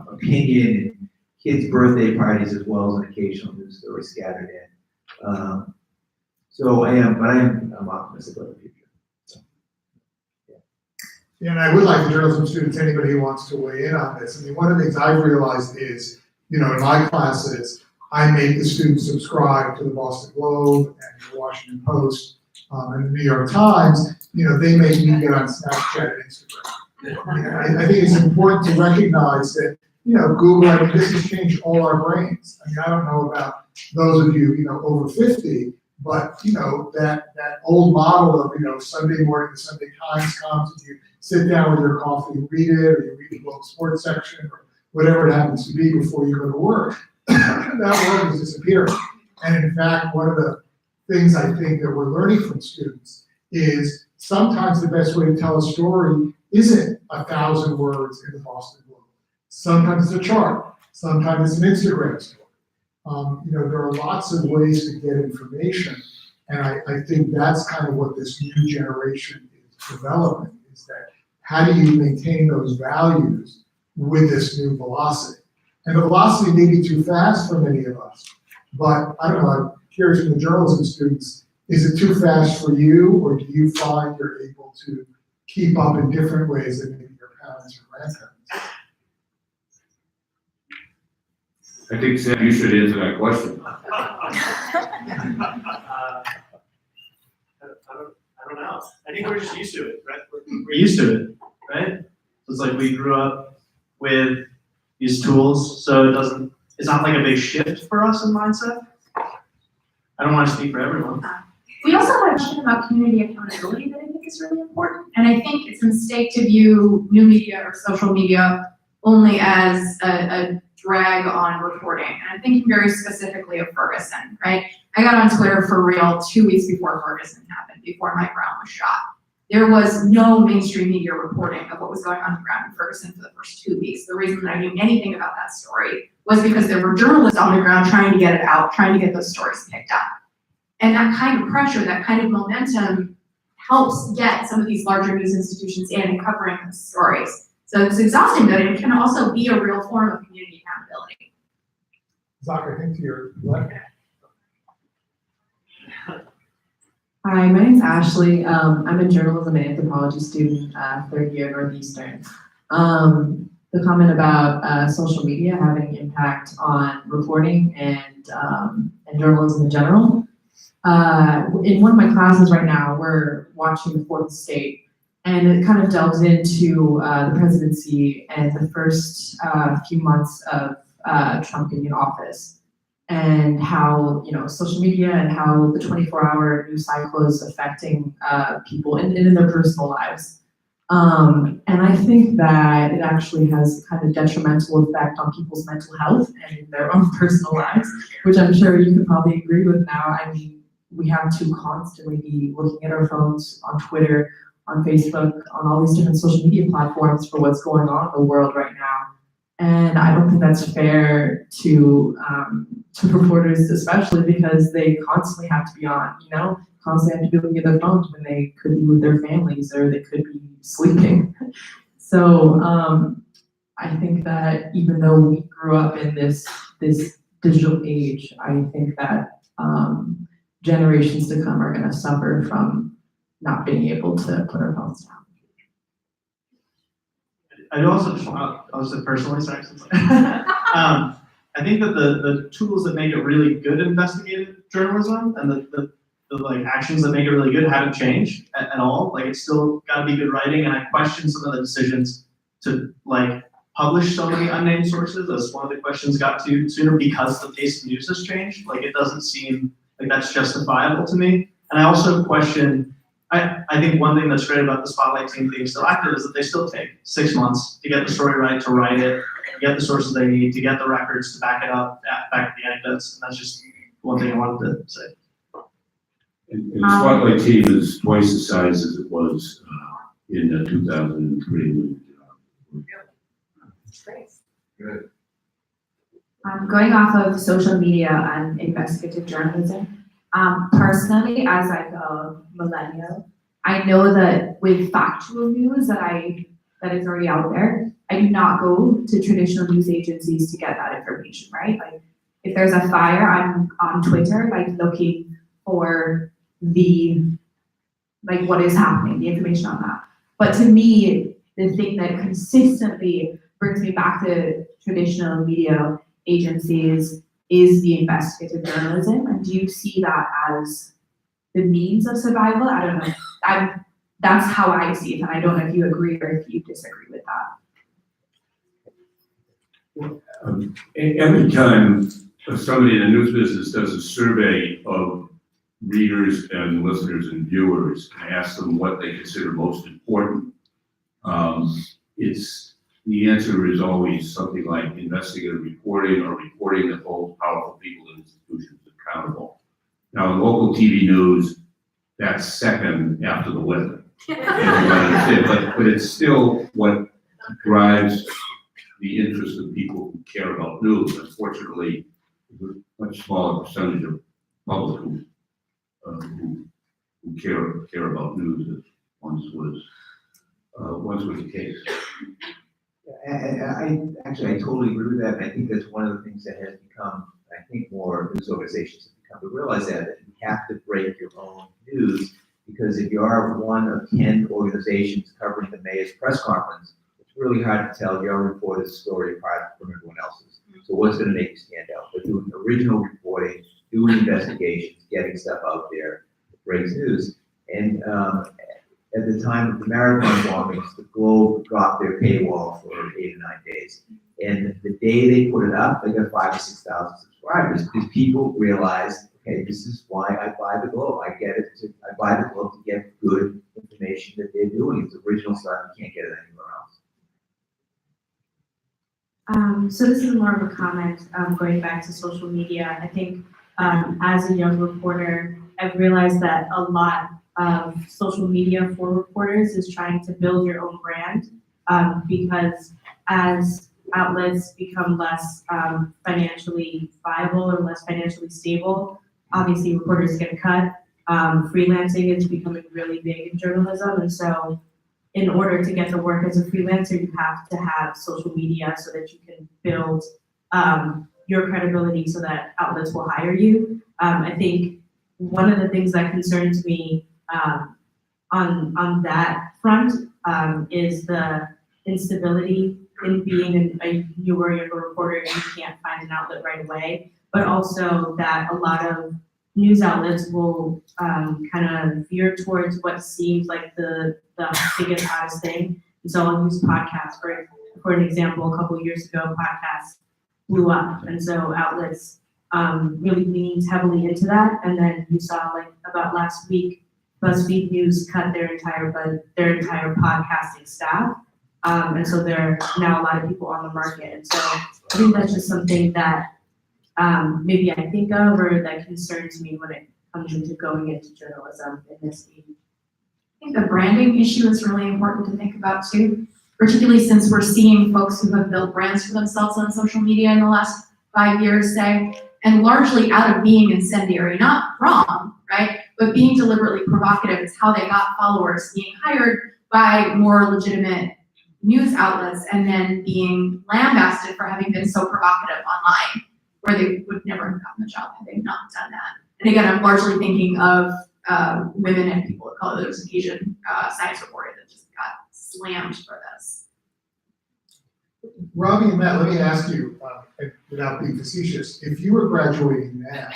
Speaker 12: opinion and kids' birthday parties, as well as an occasional news story scattered in. So I'm optimistic about the future. So, yeah.
Speaker 1: Yeah, and I would like the journalism students, anybody who wants to weigh in on this. I mean, one of the things I've realized is, in my classes, I make the students subscribe to the Boston Globe and the Washington Post And the New York Times, they make me get on Snapchat and Instagram. I think it's important to recognize that, Google, this has changed all our brains. I don't know about those of you, over 50, but, that old model of, Sunday morning, the Sunday Times comes, and you sit down with your coffee and read it, or you read the local sports section, or whatever it happens to be before you go to work. That world is disappearing. And in fact, one of the things I think that we're learning from students is sometimes the best way to tell a story isn't 1,000 words in the Boston Globe. Sometimes it's a chart. Sometimes it's an Instagram story. There are lots of ways to get information, and I think that's kind of what this new generation is developing, is that how do you maintain those values with this new velocity? And the velocity may be too fast for many of us, but I don't know, I'm curious from the journalism students, is it too fast for you, or do you find you're able to keep up in different ways than maybe your parents or grandparents?
Speaker 11: I think, Sam, you should answer that question.
Speaker 2: I don't know. I think we're just used to it, right? We're used to it, right? It's like we grew up with these tools, so it's not like a big shift for us in mindset. I don't want to speak for everyone.
Speaker 14: We also had a question about community accountability that I think is really important. And I think it's a mistake to view new media or social media only as a drag on reporting. And I'm thinking very specifically of Ferguson, right? I got on Twitter for real 2 weeks before Ferguson happened, before Mike Brown was shot. There was no mainstream media reporting of what was going on the ground in Ferguson for the first 2 weeks. The reason that I knew anything about that story was because there were journalists on the ground trying to get it out, trying to get those stories picked up. And that kind of pressure, that kind of momentum helps get some of these larger news institutions in and covering those stories. So it's exhausting, but it can also be a real form of community accountability.
Speaker 1: Zach, I think to your left.
Speaker 5: Hi, my name's Ashley. I'm a journalism and anthropology student, third year Northeastern. The comment about social media having an impact on reporting and journalism in general. In one of my classes right now, we're watching The Fourth Estate, and it kind of delves into the presidency and the first few months of Trump being in office, and how social media and how the 24-hour news cycle is affecting people in their personal lives. And I think that it actually has kind of detrimental effect on people's mental health and in their own personal lives, which I'm sure you could probably agree with now. I mean, we have to constantly be looking at our phones, on Twitter, on Facebook, on all these different social media platforms for what's going on in the world right now. And I don't think that's fair to reporters, especially because they constantly have to be on, constantly have to be looking at their phones when they could be with their families or they could be sleeping. So I think that even though we grew up in this digital age, I think that generations to come are going to suffer from not being able to put our phones down.
Speaker 2: I also just want to personally, sorry. I think that the tools that make it really good investigative journalism and the like actions that make it really good haven't changed at all. Like, it's still got to be good writing, and I question some of the decisions to publish so many unnamed sources. That's one of the questions got to sooner because the pace of news has changed. Like, it doesn't seem like that's justifiable to me. And I also question. I think one thing that's great about the Spotlight team being still active is that they still take 6 months to get the story right, to write it, to get the sources they need, to get the records, to back it up, back the anecdotes. And that's just one thing I wanted to say.
Speaker 11: And the Spotlight team is twice the size as it was in 2003.
Speaker 14: Great.
Speaker 16: Good.
Speaker 14: Going off of social media and investigative journalism, personally, as like a millennial, I know that with factual news that is already out there, I do not go to traditional news agencies to get that information, right? Like, if there's a fire, I'm on Twitter, looking for what is happening, the information on that. But to me, the thing that consistently brings me back to traditional media agencies is the investigative journalism. And do you see that as
Speaker 6: the means of survival. I don't know. That's how I see it, and I don't know if you agree or if you disagree with that.
Speaker 11: Every time somebody in the news business does a survey of readers and listeners and viewers and asks them what they consider most important, the answer is always something like investigative reporting or reporting that holds powerful people and institutions accountable. Now, in local TV news, that's second after the weather. But it's still what drives the interest of people who care about news. Unfortunately, there's a much smaller percentage of public who care about news as once was the case.
Speaker 12: I totally agree with that, and I think that's one of the things that has become, I think more news organizations have become to realize that you have to break your own news, because if you are one of 10 organizations covering the mayor's press conference, it's really hard to tell your reporter's story apart from everyone else's. So what's gonna make you stand out? But doing original reporting, doing investigations, getting stuff out there, breaks news. And at the time of the marathon bombings, the Globe dropped their paywall for 8 or 9 days. And the day they put it up, they got 5,000 or 6,000 subscribers, because people realized, okay, this is why I buy the Globe. I buy the Globe to get good information that they're doing. It's original stuff, you can't get it anywhere else.
Speaker 6: So this is more of a comment, going back to social media. I think as a young reporter, I've realized that a lot of social media for reporters is trying to build your own brand, because as outlets become less financially viable or less financially stable, obviously reporters get cut. Freelancing is becoming really big in journalism, and so in order to get to work as a freelancer, you have to have social media so that you can build your credibility so that outlets will hire you. I think one of the things that concerns me on that front is the instability in being a newer younger reporter. You can't find an outlet right away, but also that a lot of news outlets will kind of veer towards what seems like the biggest, hottest thing. And so I'll use podcasts for an example. A couple of years ago, podcasts blew up, and so outlets really leaned heavily into that. And then you saw, like, about last week, BuzzFeed News cut their entire podcasting staff, and so there are now a lot of people on the market. And so I think that's just something that maybe I think of or that concerns me when it comes into going into journalism in this age.
Speaker 14: I think the branding issue is really important to think about too, particularly since we're seeing folks who have built brands for themselves on social media in the last 5 years, say, and largely out of being incendiary, not wrong, right? But being deliberately provocative is how they got followers, being hired by more legitimate news outlets and then being lambasted for having been so provocative online, where they would never have gotten the job had they not done that. And again, I'm largely thinking of women and people of color. There was an Asian science reporter that just got slammed for this.
Speaker 1: Robbie and Matt, let me ask you, without being facetious, if you were graduating now,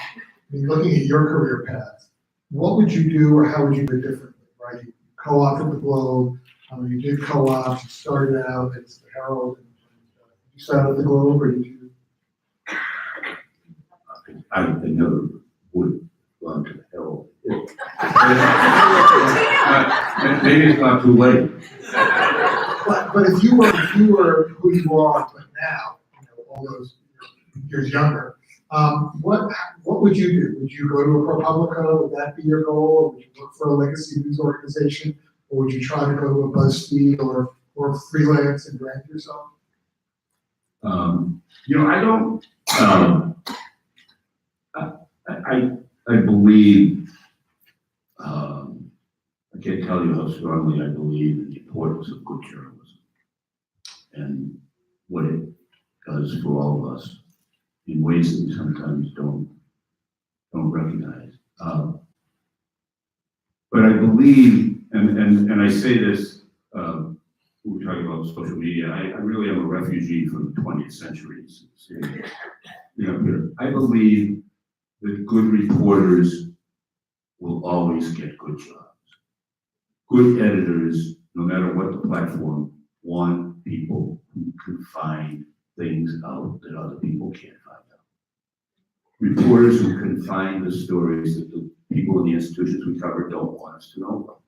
Speaker 1: and looking at your career path, what would you do or how would you do it differently, right? You co-opted the Globe, you did co-ops, you started out as the Herald, and you started at the Globe, or did you?
Speaker 11: I never would run to the Herald. Maybe it's not too late.
Speaker 1: But if you were who you are now, all those years younger, what would you do? Would you go to a ProPublica? Would that be your goal? Or would you look for a legacy news organization? Or would you try to go to a BuzzFeed or freelance and brand yourself?
Speaker 11: I don't. I believe. I can't tell you how strongly I believe in the importance of good journalism and what it does for all of us in ways that we sometimes don't recognize. But I believe, and I say this, we're talking about social media, I really am a refugee from the 20th century. I believe that good reporters will always get good jobs. Good editors, no matter what the platform, want people who can find things out that other people can't find out. Reporters who can find the stories that the people in the institutions we cover don't want us to know about.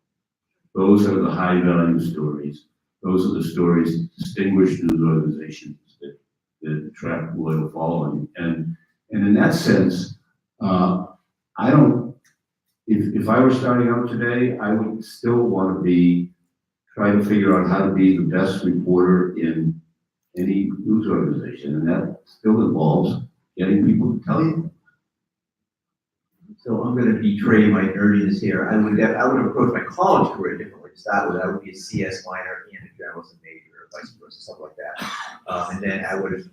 Speaker 11: Those are the high value stories. Those are the stories distinguished news organizations that attract loyal following. And in that sense, I don't, if I were starting out today, I would still want to be trying to figure out how to be the best reporter in any news organization. And that still involves getting people to tell you.
Speaker 12: So I'm gonna betray my nerdiness here. I would approach my college career differently. To start with, I would be a CS minor and a journalism major, or vice versa, something like that. And then I would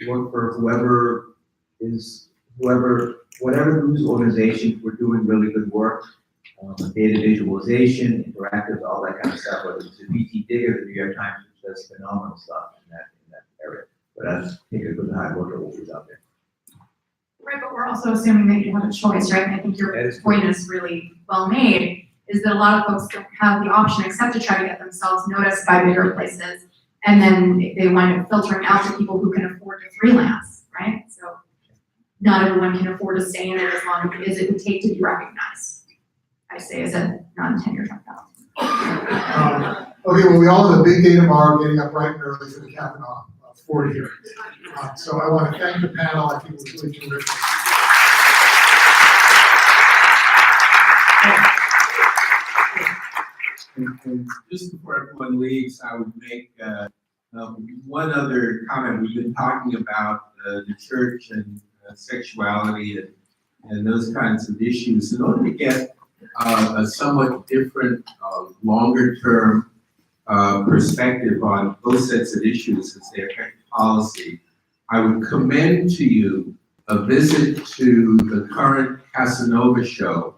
Speaker 12: work for whatever news organizations were doing really good work, data visualization, interactive, all that kind of stuff. Whether it's the BT Digger, the New York Times, which does phenomenal stuff in that area. But I just take a good hard look at what was out there.
Speaker 14: Right, but we're also assuming that you have a choice, right? And I think your point is really well made, is that a lot of folks don't have the option except to try to get themselves noticed by bigger places. And then they wind up filtering out to people who can afford to freelance, right? So not everyone can afford to stay in it as long as it would take to be recognized. I say as a non-tenured faculty.
Speaker 1: Okay, well, we all have a big day tomorrow, getting up bright and early for the Kavanaugh 40 hearing. So I want to thank the panel. I think it was really terrific.
Speaker 16: And just before everyone leaves, I would make one other comment. We've been talking about the church and sexuality and those kinds of issues. In order to get a somewhat different, longer-term perspective on both sets of issues as they affect policy, I would commend to you a visit to the current Casanova show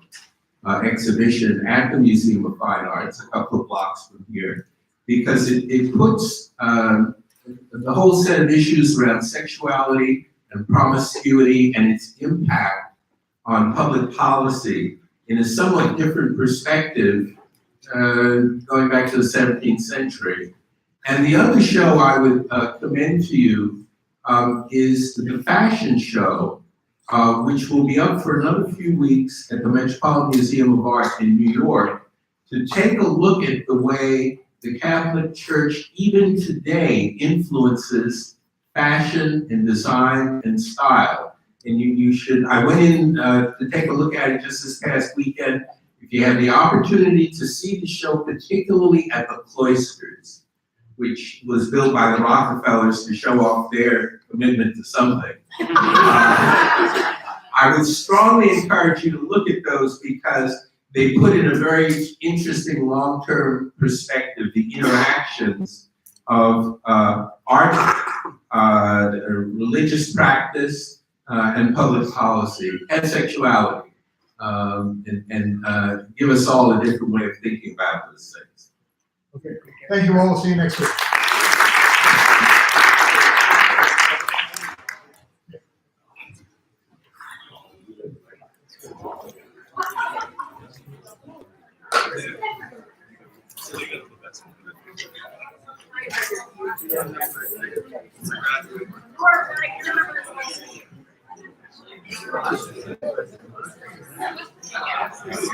Speaker 16: exhibition at the Museum of Fine Arts, a couple of blocks from here, because it puts the whole set of issues around sexuality and promiscuity and its impact on public policy in a somewhat different perspective, going back to the 17th century. And the other show I would commend to you is the fashion show, which will be up for another few weeks at the Metropolitan Museum of Art in New York, to take a look at the way the Catholic Church, even today, influences fashion and design and style. And you should, I went in to take a look at it just this past weekend. If you have the opportunity to see the show, particularly at the Cloisters, which was built by the Rockefellers to show off their commitment to something. I would strongly encourage you to look at those because they put in a very interesting long-term perspective the interactions of art, religious practice, and public policy, and sexuality, and give us all a different way of thinking about those things.
Speaker 1: Okay, thank you all. See you next week.
Speaker 8: Thank you.